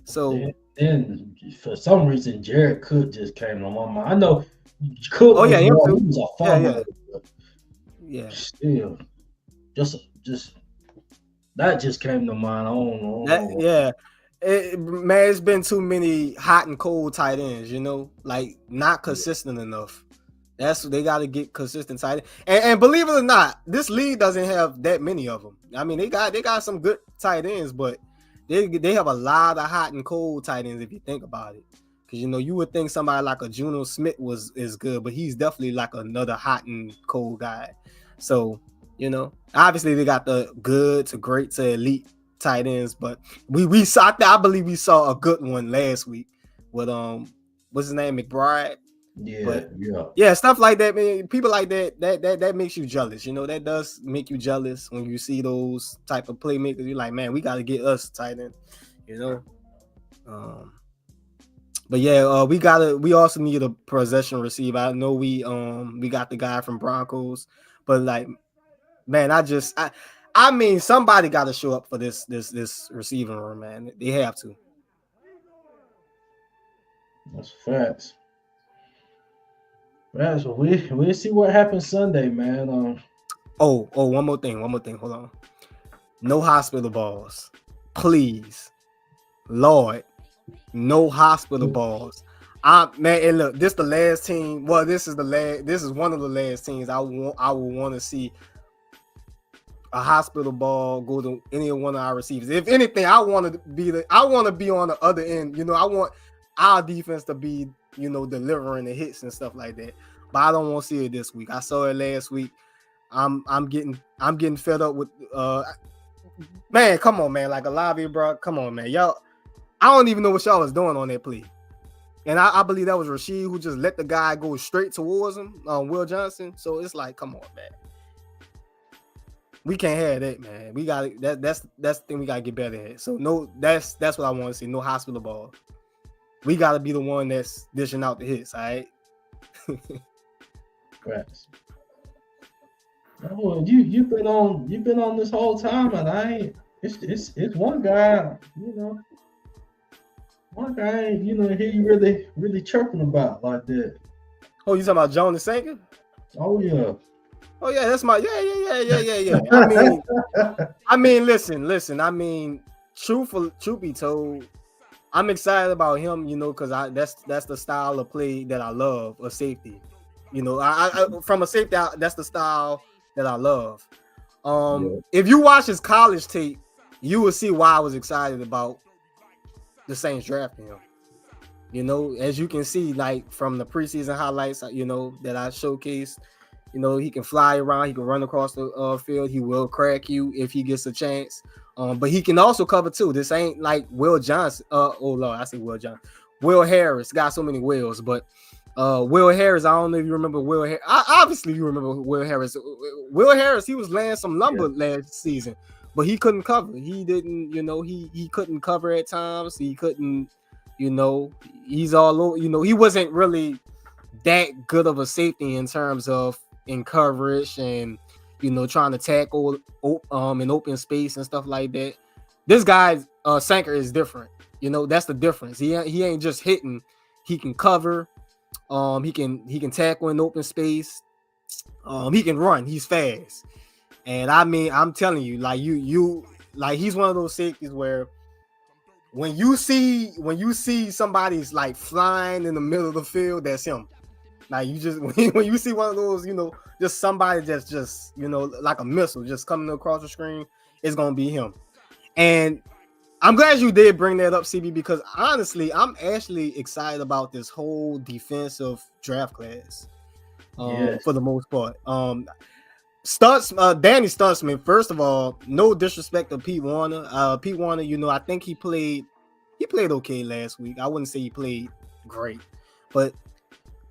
So then for some reason, Jared Cook just came to my mind. I know Cook. Oh yeah, he was a farmer. Yeah. Still, just that just came to mind. I don't know. Yeah. It's been too many hot and cold tight ends, like not consistent enough. That's what they got to get consistent tight end. And believe it or not, this league doesn't have that many of them. I mean, they got some good tight ends, but they have a lot of hot and cold tight ends if you think about it. Because you would think somebody like a Juno Smith is good, but he's definitely like another hot and cold guy. So obviously they got the good to great to elite tight ends, but we saw. I believe we saw a good one last week with what's his name, McBride. Yeah, stuff like that, man. People like that makes you jealous. That does make you jealous when you see those type of playmakers. You're like, man, we got to get us tight end. But yeah, we also need a possession receiver. I know we got the guy from Broncos, but like, man, I mean, somebody got to show up for this receiving room, man. They have to. That's facts. Right, so we'll see what happens Sunday, man. Oh, one more thing. Hold on. No hospital balls, please, Lord. No hospital balls. Man, and look, this the last team. Well, this is one of the last teams I will want to see a hospital ball go to any one of our receivers. If anything, I want to be on the other end. I want our defense to be, delivering the hits and stuff like that. But I don't want to see it this week. I saw it last week. I'm getting fed up with man, come on, man. Like Olave, bro. Come on, man. Y'all, I don't even know what y'all was doing on that play. And I believe that was Rashid who just let the guy go straight towards him, Will Johnson. So it's like, come on, man. We can't have that, man. We got that's the thing we gotta get better at. So no, that's what I want to see. No hospital ball. We gotta be the one that's dishing out the hits, all right? Congrats. Oh, you've been on this whole time, and I ain't. It's one guy, One guy, hear you really chirping about like that. Oh, you talking about Jonas Sanker? Oh yeah. Oh yeah, that's my yeah. I mean, listen. I mean, truth be told, I'm excited about him, because that's the style of play that I love, a safety. I from a safety, that's the style that I love. If you watch his college tape, you will see why I was excited about the Saints drafting him. As you can see, like from the preseason highlights, that I showcased, he can fly around, he can run across the field, he will crack you if he gets a chance. But he can also cover too. This ain't like Will Johnson. Oh Lord, I say Will Johnson. Will Harris got so many Wills, but Will Harris, I don't know if you remember Will Harris. Obviously, you remember Will Harris. Will Harris, he was laying some lumber last season, but he couldn't cover. He didn't, he couldn't cover at times. He couldn't, he's all over. He wasn't really that good of a safety in terms of in coverage and trying to tackle in open space and stuff like that. This guy's Sanker is different. That's the difference. He ain't just hitting. He can cover. He can tackle in open space. He can run. He's fast. And I mean, I'm telling you, like you like he's one of those safeties where when you see somebody's like flying in the middle of the field, that's him. Like you just when you see one of those, just somebody that's just like a missile just coming across the screen, it's gonna be him. And I'm glad you did bring that up, CB, because honestly, I'm actually excited about this whole defensive draft class. For the most part. Danny Stutzman, first of all, no disrespect to Pete Warner. Pete Warner, I think he played okay last week. I wouldn't say he played great, but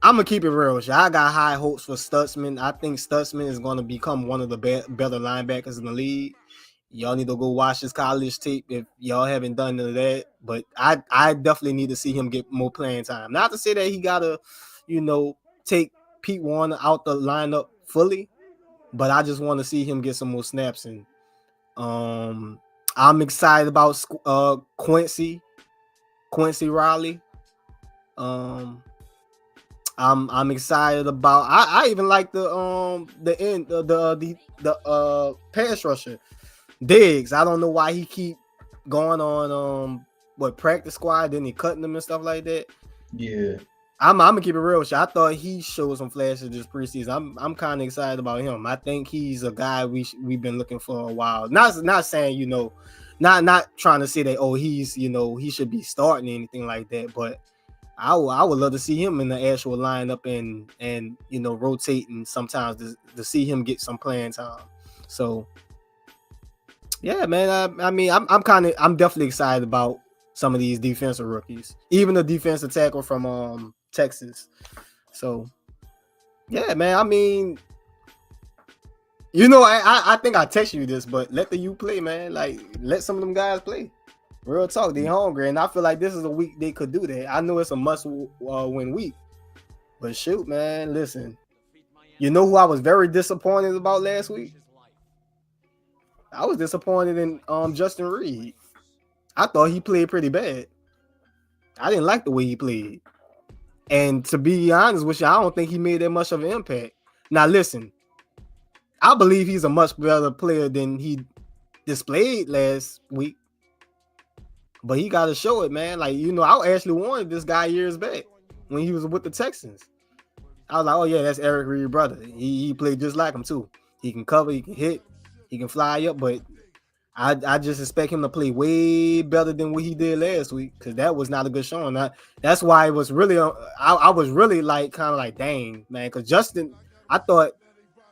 I'm gonna keep it real. I got high hopes for Stutzman. I think Stutzman is gonna become one of the better linebackers in the league. Y'all need to go watch his college tape if y'all haven't done none of that. But I definitely need to see him get more playing time. Not to say that he gotta, take Pete Warner out the lineup fully, but I just want to see him get some more snaps. And I'm excited about Quincy Riley. I'm excited about. I even like the pass rusher Diggs. I don't know why he keep going on practice squad, then he cutting them and stuff like that. Yeah. I'm gonna keep it real with you. I thought he showed some flashes this preseason. I'm kind of excited about him. I think he's a guy we've been looking for a while. Not saying not trying to say that he's he should be starting anything like that. But I would love to see him in the actual lineup and rotating sometimes to see him get some playing time. So yeah, man. I mean, I'm definitely excited about some of these defensive rookies, even the defensive tackle from Texas. So yeah, man. I mean, I think I text you this, but let the youth play, man. Like, let some of them guys play. Real talk, they hungry, and I feel like this is a week they could do that. I know it's a must-win week, but shoot, man, listen. You know who I was very disappointed about last week? I was disappointed in Justin Reed. I thought he played pretty bad. I didn't like the way he played. And to be honest with you, I don't think he made that much of an impact. Now, listen, I believe he's a much better player than he displayed last week. But he got to show it, man. Like, I actually wanted this guy years back when he was with the Texans. I was like, oh, yeah, that's Eric Reed's brother. He played just like him, too. He can cover, he can hit, he can fly up, but I just expect him to play way better than what he did last week, because that was not a good showing. That's why it was really I was really like kind of like, dang, man, because Justin, I thought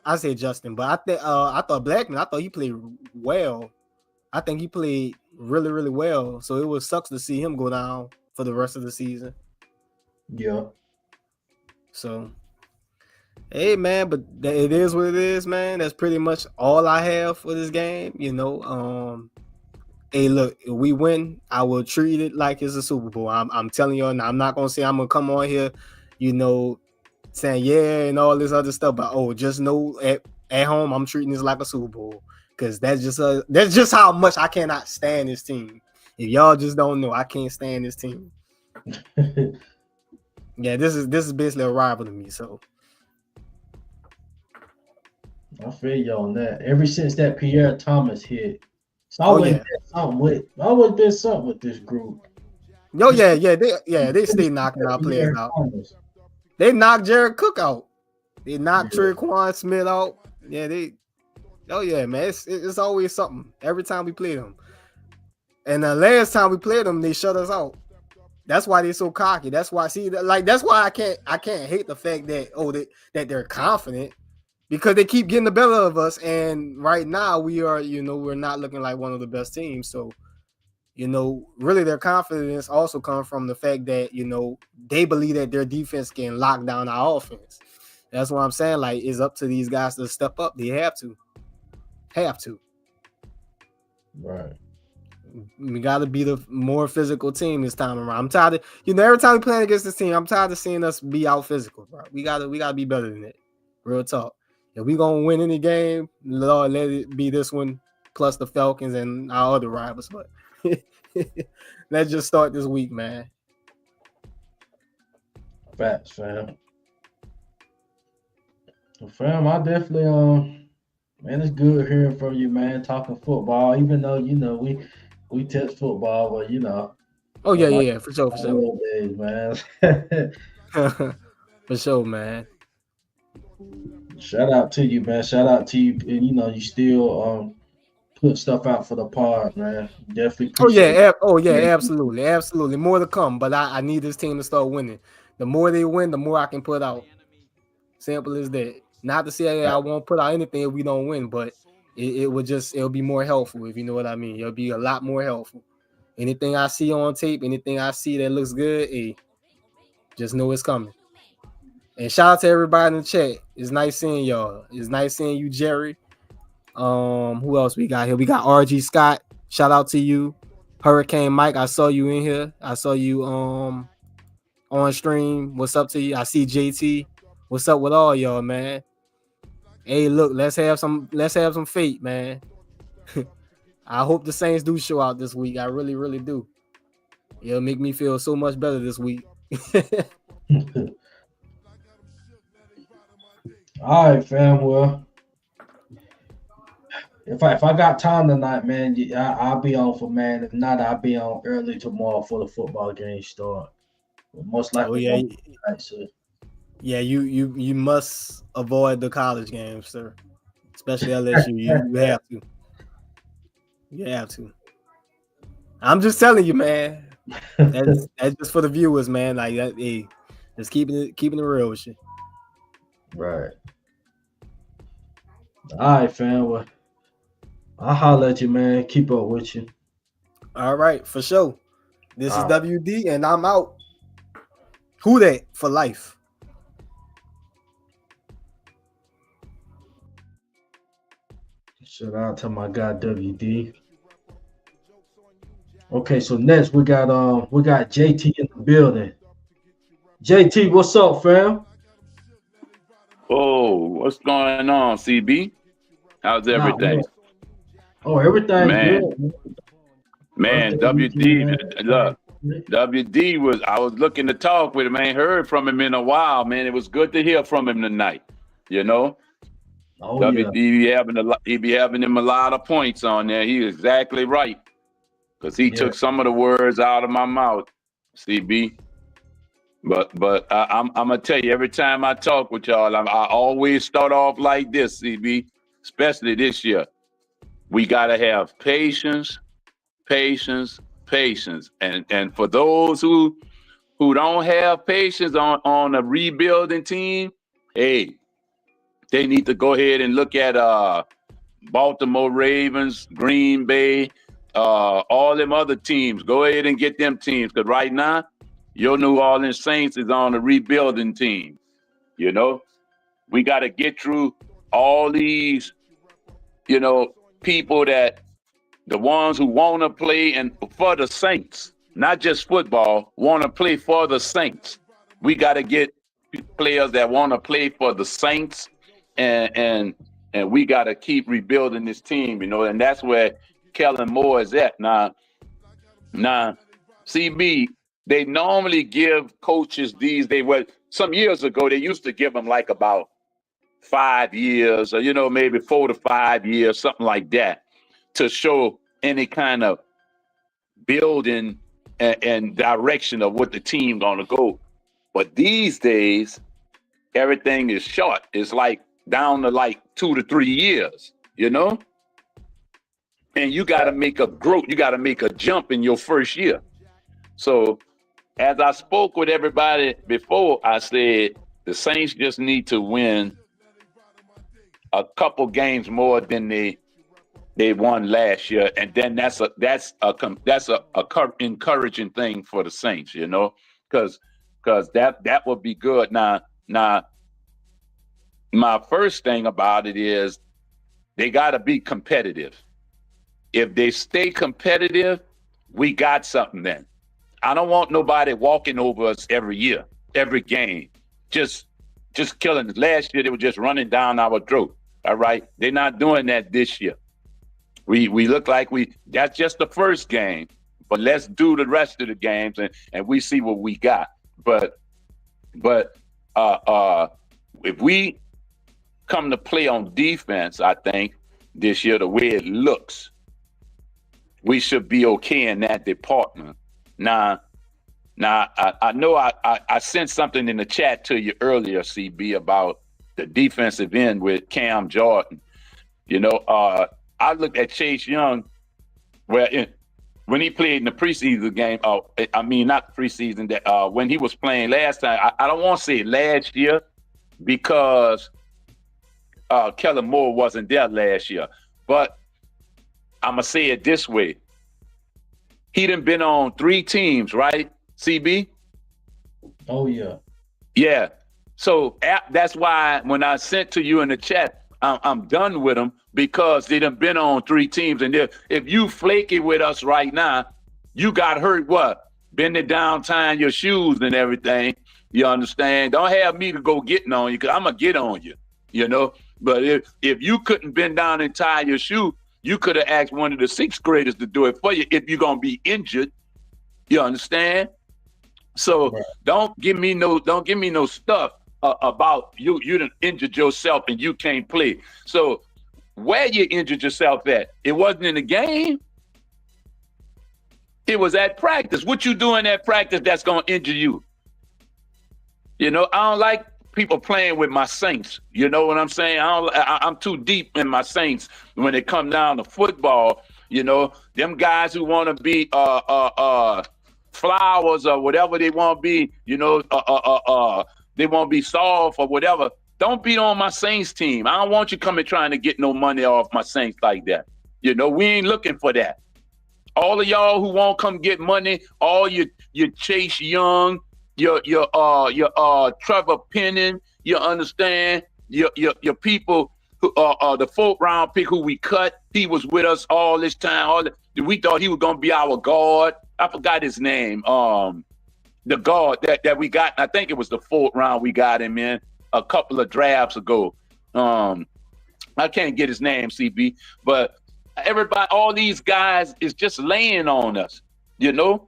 Blackman, I thought he played well. I think he played really, really well. So it was sucks to see him go down for the rest of the season. Yeah. So hey, man, but it is what it is, man. That's pretty much all I have for this game. Hey, look, if we win, I will treat it like it's a Super Bowl. I'm telling you, I'm not gonna say I'm gonna come on here, saying yeah and all this other stuff. But just know at home, I'm treating this like a Super Bowl, because that's just how much I cannot stand this team. If y'all just don't know, I can't stand this team. Yeah, this is basically a rival to me. So. I feel you on that. Ever since that Pierre Thomas hit, it's always been something with this group. They stay knocking our players out. They knocked Jared Cook out. They knocked Tre'Quan Smith out. Yeah, man, it's always something every time we play them. And the last time we played them, they shut us out. That's why they're so cocky. That's why that's why I can't hate the fact that that they're confident, because they keep getting the better of us. And right now we are, we're not looking like one of the best teams. So, really their confidence also comes from the fact that, they believe that their defense can lock down our offense. That's what I'm saying. Like, it's up to these guys to step up. They have to. Right. We got to be the more physical team this time around. I'm tired of, every time we play against this team, I'm tired of seeing us be out physical, bro. We gotta be better than that. Real talk. If we gonna win any game, Lord, let it be this one plus the Falcons and our other rivals. But let's just start this week, man. Facts, fam. Well, fam, I definitely man, it's good hearing from you, man. Talking football, even though we touch football, but Oh yeah, for sure. Days, man. For sure, man. Shout out to you, man. Shout out to you, and you still put stuff out for the pod, man. Definitely. Absolutely. More to come, but I need this team to start winning. The more they win, the more I can put out. Simple as that. Not to say I won't put out anything if we don't win, but it'll be more helpful, if you know what I mean. It'll be a lot more helpful. Anything I see on tape, anything I see that looks good, hey, just know it's coming. And shout out to everybody in the chat. It's nice seeing y'all. It's nice seeing you, Jerry. Who else we got here? We got RG Scott. Shout out to you. Hurricane Mike, I saw you in here. I saw you on stream. What's up to you? I see JT. What's up with all y'all, man? Hey, look, let's have some faith, man. I hope the Saints do show out this week. I really, really do. It'll make me feel so much better this week. All right, fam. Well, if I got time tonight, man, I'll be on for man. If not, I'll be on early tomorrow for the football game start. Most Oh likely yeah, won't. Right, so. yeah. You must avoid the college games, sir. Especially LSU. You have to. You have to. I'm just telling you, man. That's just for the viewers, man. Like that, hey, just keeping it real with you. Right. All right, fam. Well, I'll holler at you, man. Keep up with you. All right, for sure. This is All right. WD, and I'm out. Who that for life? Shout out to my guy WD. Okay, so next we got JT in the building. JT, what's up, fam? Oh, what's going on, CB? How's Nah, everything? what? Oh, everything good. Man, man, Birthday weekend, WD, man. look, Everything. WD I was looking to talk with him. I ain't heard from him in a while, man. It was good to hear from him tonight. You know, Oh yeah, WD he be having him a lot of points on there. He exactly right. Because he yeah. took some of the words out of my mouth, CB. But I'm gonna tell you, every time I talk with y'all, I always start off like this, CB, especially this year. We gotta have patience, patience, patience. And for those who don't have patience on a rebuilding team, hey, they need to go ahead and look at Baltimore Ravens, Green Bay, all them other teams. Go ahead and get them teams, because right now, your New Orleans Saints is on a rebuilding team. You know, we got to get through all these, people that the ones who want to play and for the Saints, not just football, want to play for the Saints. We got to get players that want to play for the Saints, and and and we got to keep rebuilding this team, and that's where Kellen Moore is at now. CB, they normally give coaches these. They were some years ago. They used to give them like about 5 years, or maybe 4 to 5 years, something like that, to show any kind of building and direction of what the team gonna go. But these days, everything is short. It's like down to like 2 to 3 years, and you got to make a growth. You got to make a jump in your first year. So as I spoke with everybody before, I said the Saints just need to win a couple games more than they won last year, and then that's a encouraging thing for the Saints, because that would be good. Now, my first thing about it is they got to be competitive. If they stay competitive, we got something then. I don't want nobody walking over us every year, every game, just killing us. Last year they were just running down our throat. All right, they're not doing that this year. We look like that's just the first game, but let's do the rest of the games and we see what we got. But if we come to play on defense, I think this year, the way it looks, we should be okay in that department. Now I know I sent something in the chat to you earlier, CB, about the defensive end with Cam Jordan. I looked at Chase Young, when he played in the preseason game. I mean, not preseason. That when he was playing last time. I don't want to say last year, because Kellen Moore wasn't there last year. But I'm gonna say it this way: he done been on 3 teams, right, CB? Oh yeah. Yeah. So that's why when I sent to you in the chat, I'm done with them, because they done been on 3 teams. And if you flaky with us right now, you got hurt bending down, tying your shoes and everything. You understand? Don't have me to go getting on you, because I'm going to get on you, But if you couldn't bend down and tie your shoe, you could have asked one of the 6th graders to do it for you if you're going to be injured. You understand? So Right. don't give me no stuff about you done injured yourself and you can't play. So where you injured yourself at? It wasn't in the game. It was at practice. What you doing at practice that's gonna injure you? You know, I don't like people playing with my Saints. You know what I'm saying? I'm too deep in my Saints when it come down to football. You know, them guys who want to be Flowers or whatever they want to be. You know, they want to be soft or whatever. Don't be on my Saints team. I don't want you coming trying to get no money off my Saints like that. You know, we ain't looking for that. All of y'all who won't come get money, all your Chase Young, your Trevor Penning, you understand? Your people who the 4th round pick who we cut, he was with us all this time. We thought he was gonna be our guard. I forgot his name. The guard that we got, I think it was the 4th round we got him in a couple of drafts ago. I can't get his name, CB, but everybody, all these guys is just laying on us, you know?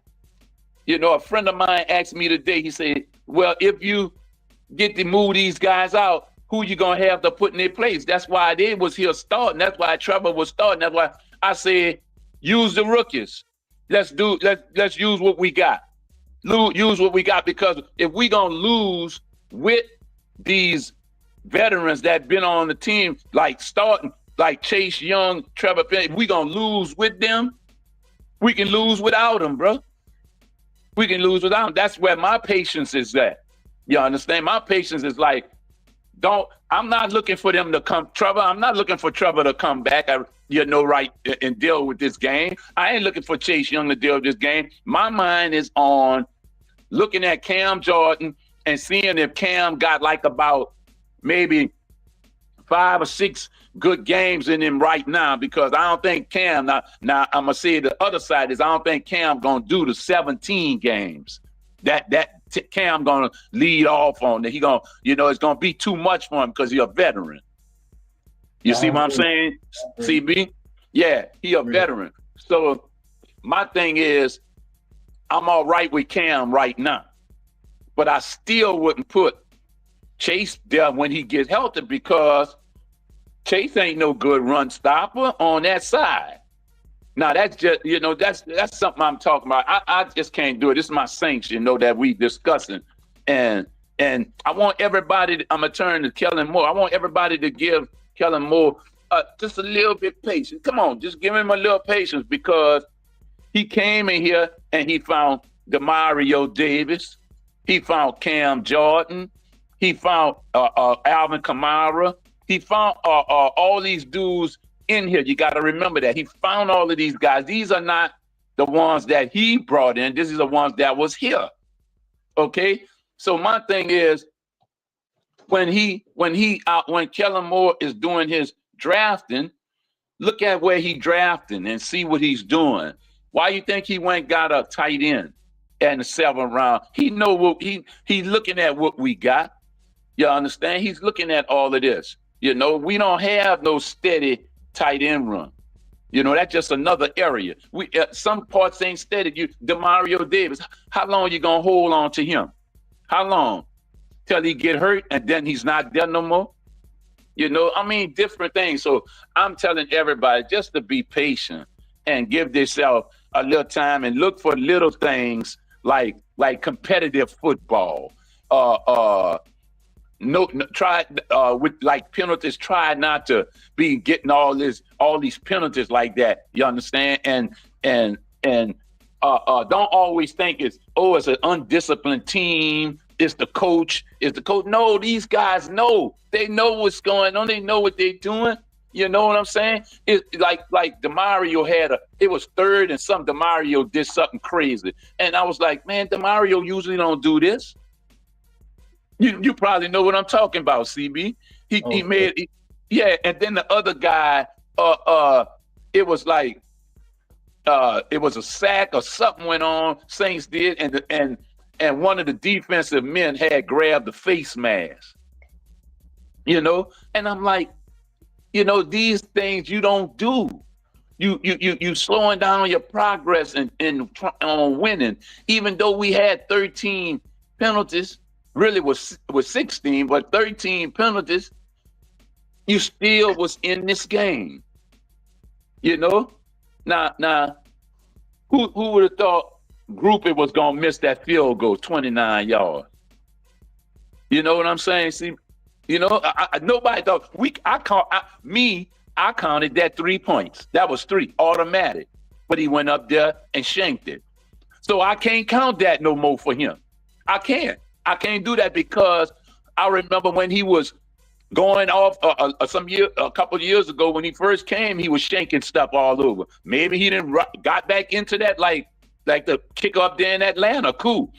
You know, a friend of mine asked me today, he said, well, if you get to move these guys out, who you gonna have to put in their place? That's why they was here starting. That's why Trevor was starting. That's why I said, use the rookies. Let's use what we got. Use what we got, because if we gonna lose with these veterans that been on the team, like starting, like Chase Young, Trevor Penn, if we gonna lose with them, we can lose without them, bro. We can lose without them. That's where my patience is at. You understand? My patience is like, I'm not looking for them to come, Trevor. I'm not looking for Trevor to come back, right, and deal with this game. I ain't looking for Chase Young to deal with this game. My mind is on looking at Cam Jordan and seeing if Cam got like about maybe 5 or 6 good games in him right now, because I don't think Cam, now I'm gonna say the other side is, I don't think Cam gonna do the 17 games that Cam gonna lead off on. That he gonna, it's gonna be too much for him because he's a veteran. You see what I'm saying, CB? Yeah, he a veteran. So my thing is, I'm all right with Cam right now, but I still wouldn't put Chase there when he gets healthy, because Chase ain't no good run stopper on that side. Now that's just, that's something I'm talking about. I just can't do it. This is my Saints, that we discussing. And I want everybody, I'm gonna turn to Kellen Moore. I want everybody to give Kellen Moore just a little bit patience. Come on, just give him a little patience, because he came in here and he found Demario Davis. He found Cam Jordan. He found Alvin Kamara. He found all these dudes in here. You got to remember that. He found all of these guys. These are not the ones that he brought in. This is the ones that was here. Okay? So my thing is, when Kellen Moore is doing his drafting, look at where he drafting and see what he's doing. Why you think he went and got a tight end in the 7th round? He know what he's looking at, what we got. You understand? He's looking at all of this. We don't have no steady tight end run. That's just another area. Some parts ain't steady. Demario Davis, how long you gonna hold on to him? How long? Till he get hurt and then he's not there no more? Different things. So I'm telling everybody just to be patient and give yourself a little time and look for little things like competitive football. Try with like penalties. Try not to be getting all these penalties like that. You understand? And don't always think it's an undisciplined team. It's the coach. No, these guys know. They know what's going on. They know what they're doing. You know what I'm saying? It's like Demario it was 3rd and some. Demario did something crazy, and I was like, man, Demario usually don't do this. You probably know what I'm talking about, CB. He made, and then the other guy, it was like, it was a sack or something went on. Saints did, and one of the defensive men had grabbed the face mask. And I'm like, these things you don't do. You slowing down your progress on winning, even though we had 13 penalties. Really was 16, but 13 penalties, you still was in this game. Now, who would have thought Groupie was gonna miss that field goal, 29 yards? You know what I'm saying? See, nobody thought I counted that 3 points. That was 3 automatic, but he went up there and shanked it. So I can't count that no more for him. I can't do that because I remember when he was going off a couple of years ago when he first came, he was shanking stuff all over. Maybe he didn't got back into that like the kick up there in Atlanta. Cool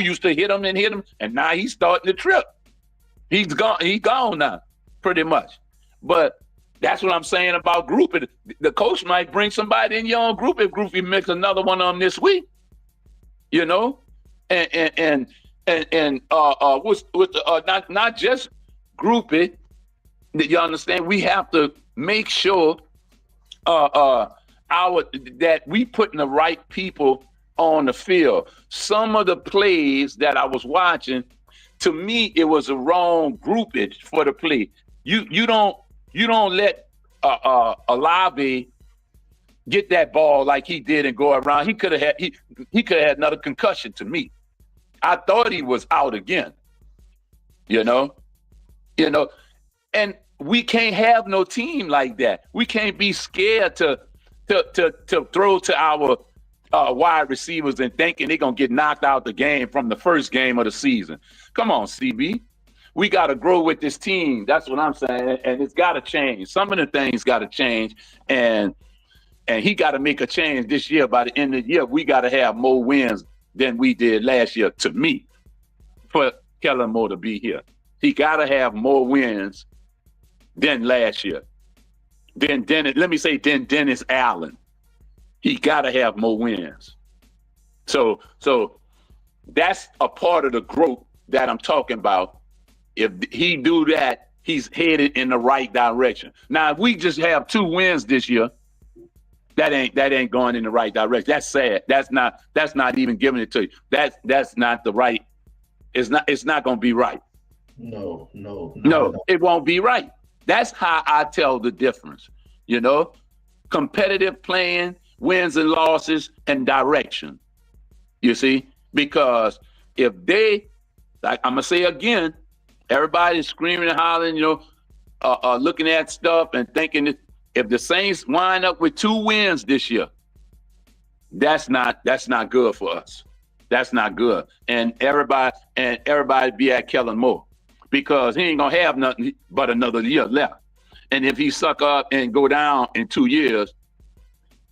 used to hit him, and now he's starting to trip. He's gone now, pretty much. But that's what I'm saying about grouping. The coach might bring somebody in your own group if Groupie makes another one on this week. You know, and what's not just Groupie. You understand? We have to make sure that we putting the right people on the field. Some of the plays that I was watching, to me, it was a wrong groupage for the play. You don't let Olave get that ball like he did and go around. He could have had another concussion. To me, I thought he was out again. You know, and we can't have no team like that. We can't be scared to throw to our wide receivers and thinking they're gonna get knocked out the game from the first game of the season. Come on, CB. We got to grow with this team. That's what I'm saying, and it's got to change. Some of the things got to change, and he got to make a change this year. By the end of the year, we got to have more wins than we did last year. To me, for Kellen Moore to be here, he got to have more wins than last year. Then Dennis Allen. He got to have more wins. So that's a part of the growth that I'm talking about. If he do that, he's headed in the right direction. Now, if we just have 2 wins this year, that ain't going in the right direction. That's sad. That's not even giving it to you. That's not the right. It's not going to be right. No, it won't be right. That's how I tell the difference. You know, competitive playing, wins and losses, and direction. You see, because if they, like I'm gonna say again, everybody's screaming and hollering, looking at stuff and thinking that if the Saints wind up with 2 wins this year, that's not good for us. That's not good. And everybody be at Kellen Moore because he ain't gonna have nothing but another year left. And if he suck up and go down in 2 years,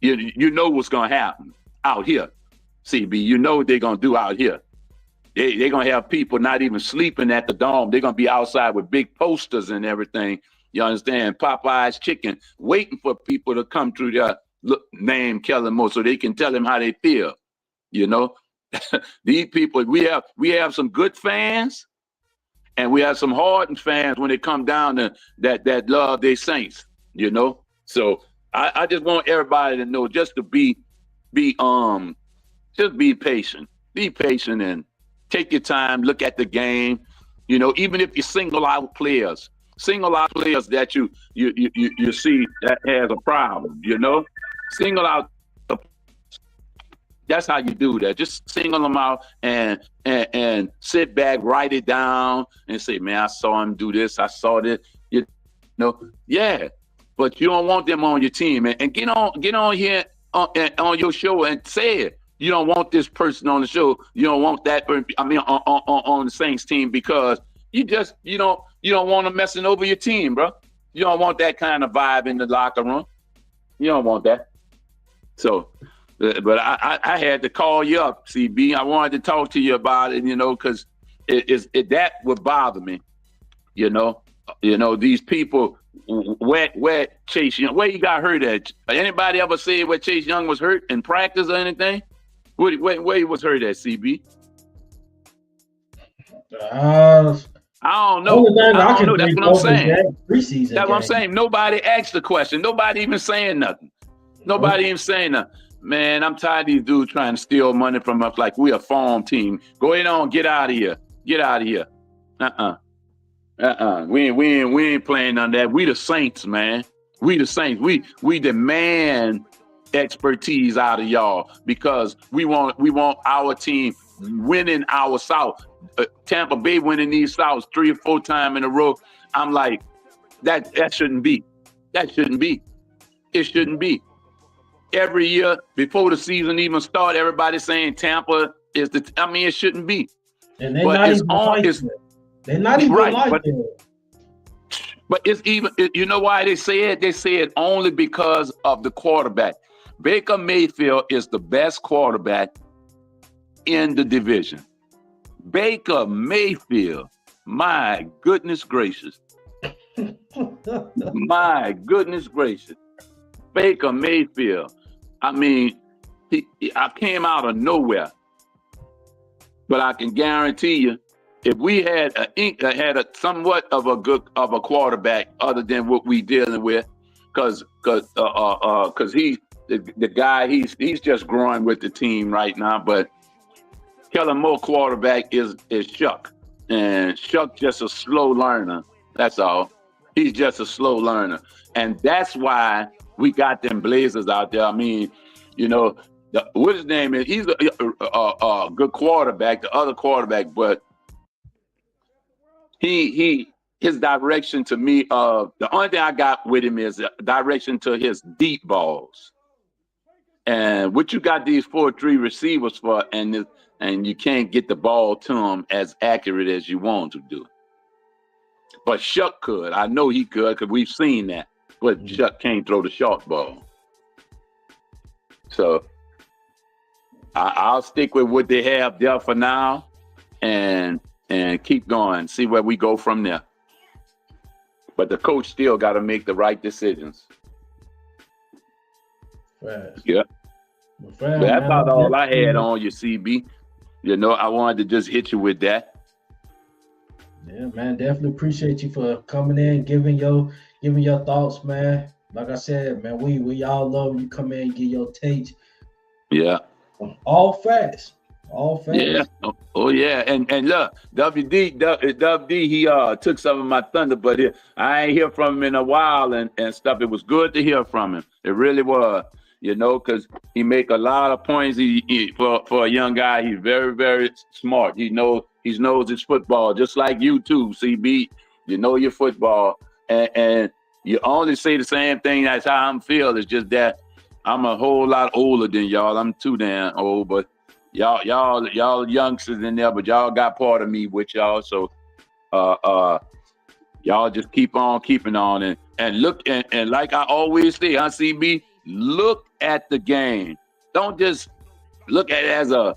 you know what's gonna happen out here, CB. You know what they're gonna do out here. They're gonna have people not even sleeping at the Dome. They're gonna be outside with big posters and everything. You understand? Popeye's Chicken, waiting for people to come through their name Kellen Moore so they can tell them how they feel. You know, these people. We have some good fans, and we have some hardened fans when it come down to that love their Saints. You know, so I just want everybody to know just to be patient. Be patient and take your time. Look at the game. You know, even if you single out players that you see that has a problem. You know, single out. That's how you do that. Just single them out and sit back, write it down, and say, "Man, I saw him do this. I saw this." You know, yeah. But you don't want them on your team, and get on here on your show and say it. You don't want this person on the show. You don't want that person. I mean, on the Saints team because you don't want them messing over your team, bro. You don't want that kind of vibe in the locker room. You don't want that. So, but I had to call you up, CB. I wanted to talk to you about it, because that would bother me. These people. Where Chase Young, where he got hurt at? Anybody ever say where Chase Young was hurt in practice or anything? Where he was hurt at, CB? I don't know. I don't know. That's what I'm saying. Preseason. That's what I'm saying. Nobody asked the question. Nobody even saying nothing. Nobody even saying nothing. Man, I'm tired of these dudes trying to steal money from us like we a farm team. Go ahead on, get out of here. Get out of here. We ain't playing on that. We the Saints, man. We the Saints. We demand expertise out of y'all because we want our team winning our South. Tampa Bay winning these Souths 3 or 4 times in a row. I'm like, that shouldn't be. That shouldn't be. It shouldn't be. Every year before the season even start, everybody's saying Tampa is the. I mean, it shouldn't be. And they're But not it's even on. like It's that. They're not even right, like but that. but it's even. You know why they say it? They say it only because of the quarterback. Baker Mayfield is the best quarterback in the division. Baker Mayfield. My goodness gracious. My goodness gracious. Baker Mayfield. I mean, I came out of nowhere. But I can guarantee you, if we had a somewhat of a quarterback other than what we dealing with, because the guy he's just growing with the team right now. But Kellen Moore quarterback is Shuck, and Shuck just a slow learner. That's all. He's just a slow learner, and that's why we got them Blazers out there. I mean, you know. What his name is? He's a good quarterback, the other quarterback, but his direction to me. The only thing I got with him is direction to his deep balls. And what you got these 4-3 receivers for, and you can't get the ball to them as accurate as you want to do. But Shuck could. I know he could because we've seen that. But Shuck can't throw the short ball. So I'll stick with what they have there for now, and keep going. See where we go from there. But the coach still got to make the right decisions. Fast. Yeah. Well, But that's about all I had on you, CB. You know, I wanted to just hit you with that. Yeah, man. Definitely appreciate you for coming in, giving your thoughts, man. Like I said, man, we all love you come in and give your takes. Yeah. All facts. Yeah. Oh yeah. And look, WD, he took some of my thunder, but I ain't hear from him in a while and stuff. It was good to hear from him. It really was, you know, because he make a lot of points. He for a young guy, he's very, very smart. He knows his football, just like you too, CB. You know your football, and you only say the same thing. That's how I'm feel. It's just that I'm a whole lot older than y'all. I'm too damn old, but y'all youngsters in there, but y'all got part of me with y'all. So y'all just keep on keeping on and look and like I always say, CB, look at the game. Don't just look at it as a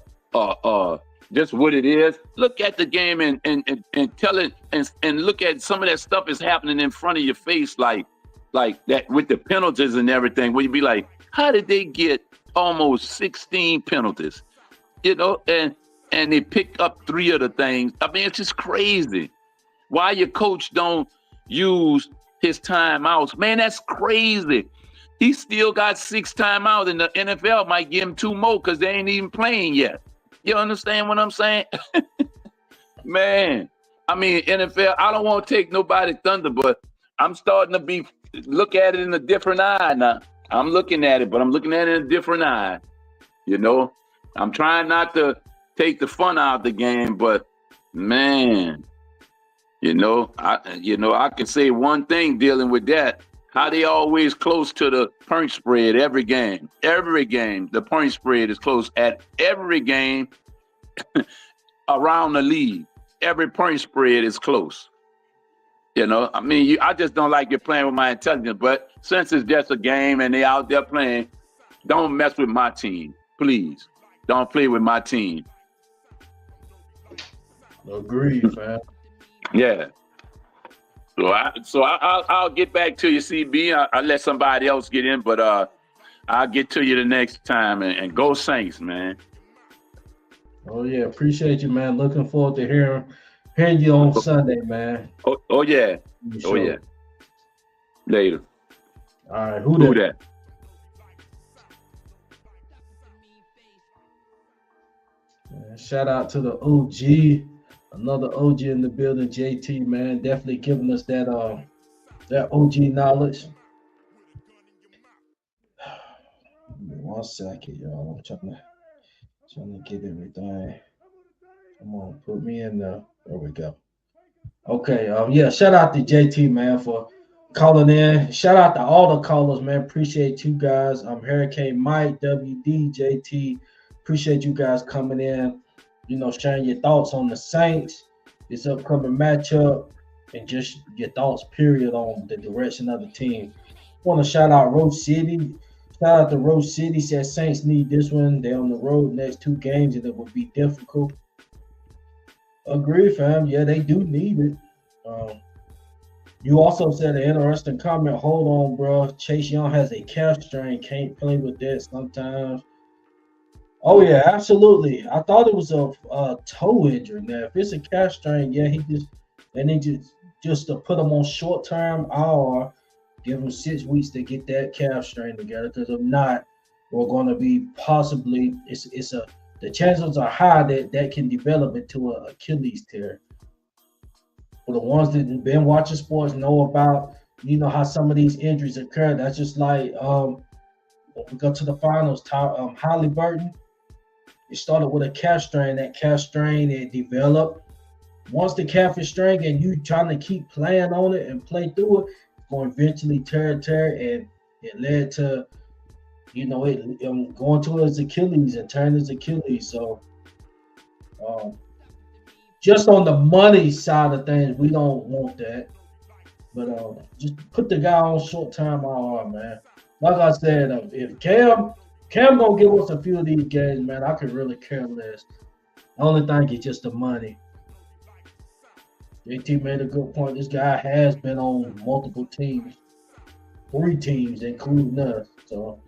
just what it is. Look at the game and tell it and look at some of that stuff is happening in front of your face, like that with the penalties and everything. Where you be like, how did they get almost 16 penalties? You know, and they pick up 3 of the things. I mean, it's just crazy. Why your coach don't use his timeouts? Man, that's crazy. He still got 6 timeouts, and the NFL might give him 2 more because they ain't even playing yet. You understand what I'm saying? Man, I mean, NFL, I don't want to take nobody thunder, but I'm starting to look at it in a different eye now. I'm looking at it, but I'm looking at it in a different eye. You know, I'm trying not to take the fun out of the game, but man, I can say one thing dealing with that. How they always close to the point spread every game. Every game, the point spread is close at every game around the league. Every point spread is close. You know, I mean, I just don't like you playing with my intelligence, but since it's just a game and they out there playing, don't mess with my team, please. Don't play with my team. Agreed, fam. Yeah. So I'll get back to you, CB. I'll let somebody else get in, but I'll get to you the next time and go Saints, man. Oh yeah, appreciate you, man. Looking forward to hearing you on Sunday, man. Oh yeah. Oh yeah. Later. All right, who that? Man, shout out to the OG, another OG in the building, JT, man. Definitely giving us that OG knowledge. 1 second, y'all. I'm trying to get everything. Come on, put me in there. There we go. Okay. Yeah. Shout out to JT, man, for calling in. Shout out to all the callers, man. Appreciate you guys. Hurricane Mike, WD, JT. Appreciate you guys coming in. Sharing your thoughts on the Saints, this upcoming matchup, and just your thoughts, period, on the direction of the team. Want to shout out Rose City. Shout out to Rose City. Said Saints need this one. They're on the road next two games, and it will be difficult. Agree, fam. Yeah, they do need it. Um, you also said an interesting comment. Hold on, bro. Chase Young has a calf strain. Can't play with that sometimes. Oh yeah, absolutely. I thought it was a toe injury. Now, if it's a calf strain, yeah, they need just to put him on short term IR, give him 6 weeks to get that calf strain together. Because if not, we're going to be possibly the chances are high that can develop into an Achilles tear. For the ones that have been watching sports, know about how some of these injuries occur. That's just like when we go to the finals. Halliburton, it started with a calf strain. That calf strain it developed. Once the calf is strained and you trying to keep playing on it and play through it, it's going to eventually tear, and it led to it going to his Achilles and turning his Achilles. So um, just on the money side of things, we don't want that. But just put the guy on short term IR, man. Like I said, if Cam gonna give us a few of these games, man, I could really care less. The only thing is just the money. JT made a good point. This guy has been on multiple teams, 3 teams, including us. So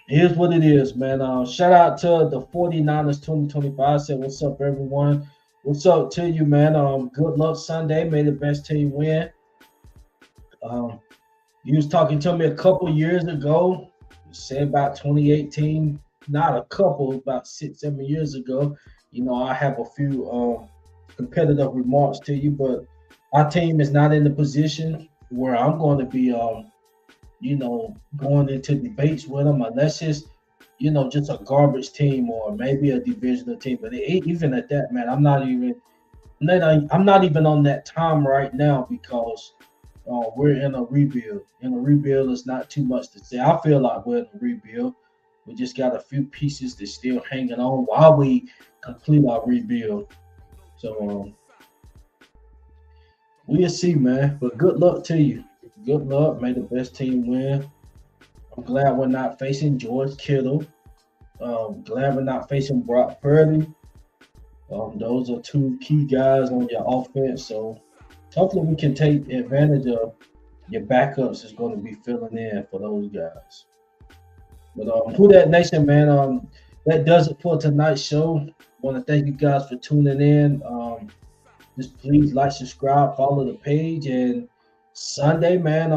here's what it is, man. Shout out to the 49ers 2025. Said, what's up, everyone? What's up to you, man? Good luck Sunday. May the best team win. You was talking to me a couple years ago. You said about 2018, not a couple, about 6-7 years ago. I have a few competitive remarks to you, but our team is not in the position where I'm going to be, going into debates with them unless it's, just a garbage team or maybe a divisional team. But even at that, man, I'm not even on that time right now because we're in a rebuild. In a rebuild, it's not too much to say. I feel like we're in a rebuild. We just got a few pieces that's still hanging on while we complete our rebuild. So we'll see, man. But good luck to you. Good luck. May the best team win. I'm glad we're not facing George Kittle. Glad we're not facing Brock Purdy. Those are 2 key guys on your offense. So hopefully we can take advantage of your backups is going to be filling in for those guys. But Who Dat Nation, man, that does it for tonight's show. Want to thank you guys for tuning in. Just please like, subscribe, follow the page, and Sunday, man.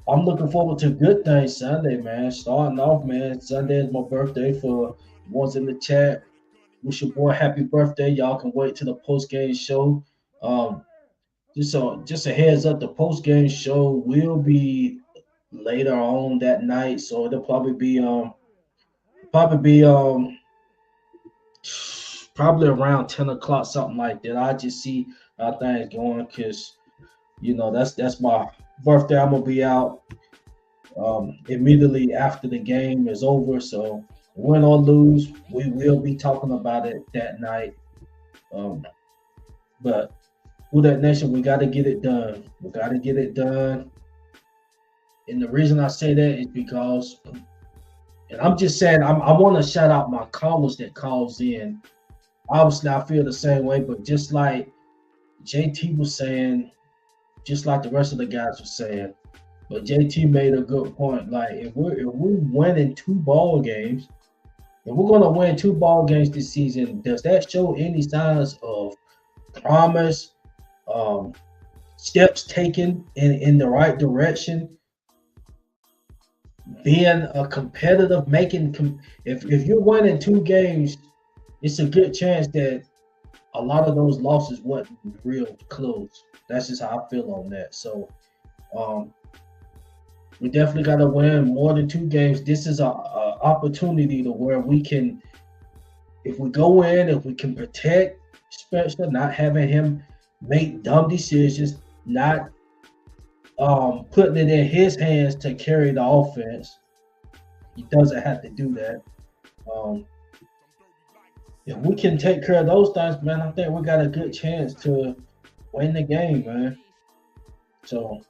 I'm looking forward to good things Sunday, man. Starting off, man. Sunday is my birthday. For the ones in the chat, wish your boy happy birthday. Y'all can wait to the post game show. Just a heads up, the post game show will be later on that night, so it'll probably be probably around 10 o'clock, something like that. I just see how things going because that's my birthday. I'm gonna be out immediately after the game is over. So win or lose, we will be talking about it that night. But Who Dat Nation, we got to get it done. We got to get it done. And the reason I say that is because, and I'm just saying, I want to shout out my callers that calls in. Obviously, I feel the same way, but just like JT was saying, just like the rest of the guys were saying, but JT made a good point. Like if we're winning 2 ball games, if we're gonna win 2 ball games this season, does that show any signs of promise, steps taken in the right direction, being a competitive, if you're winning 2 games, it's a good chance that a lot of those losses wasn't real close. That's just how I feel on that. So we definitely got to win more than 2 games. This is a opportunity to where we can if we go in, if we can protect Spencer, not having him make dumb decisions, not putting it in his hands to carry the offense. He doesn't have to do that. If we can take care of those things, man, I think we got a good chance to win the game, man. So,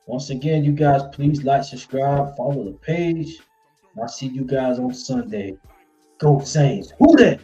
once again, you guys, please like, subscribe, follow the page. I'll see you guys on Sunday. Go Saints. Who that?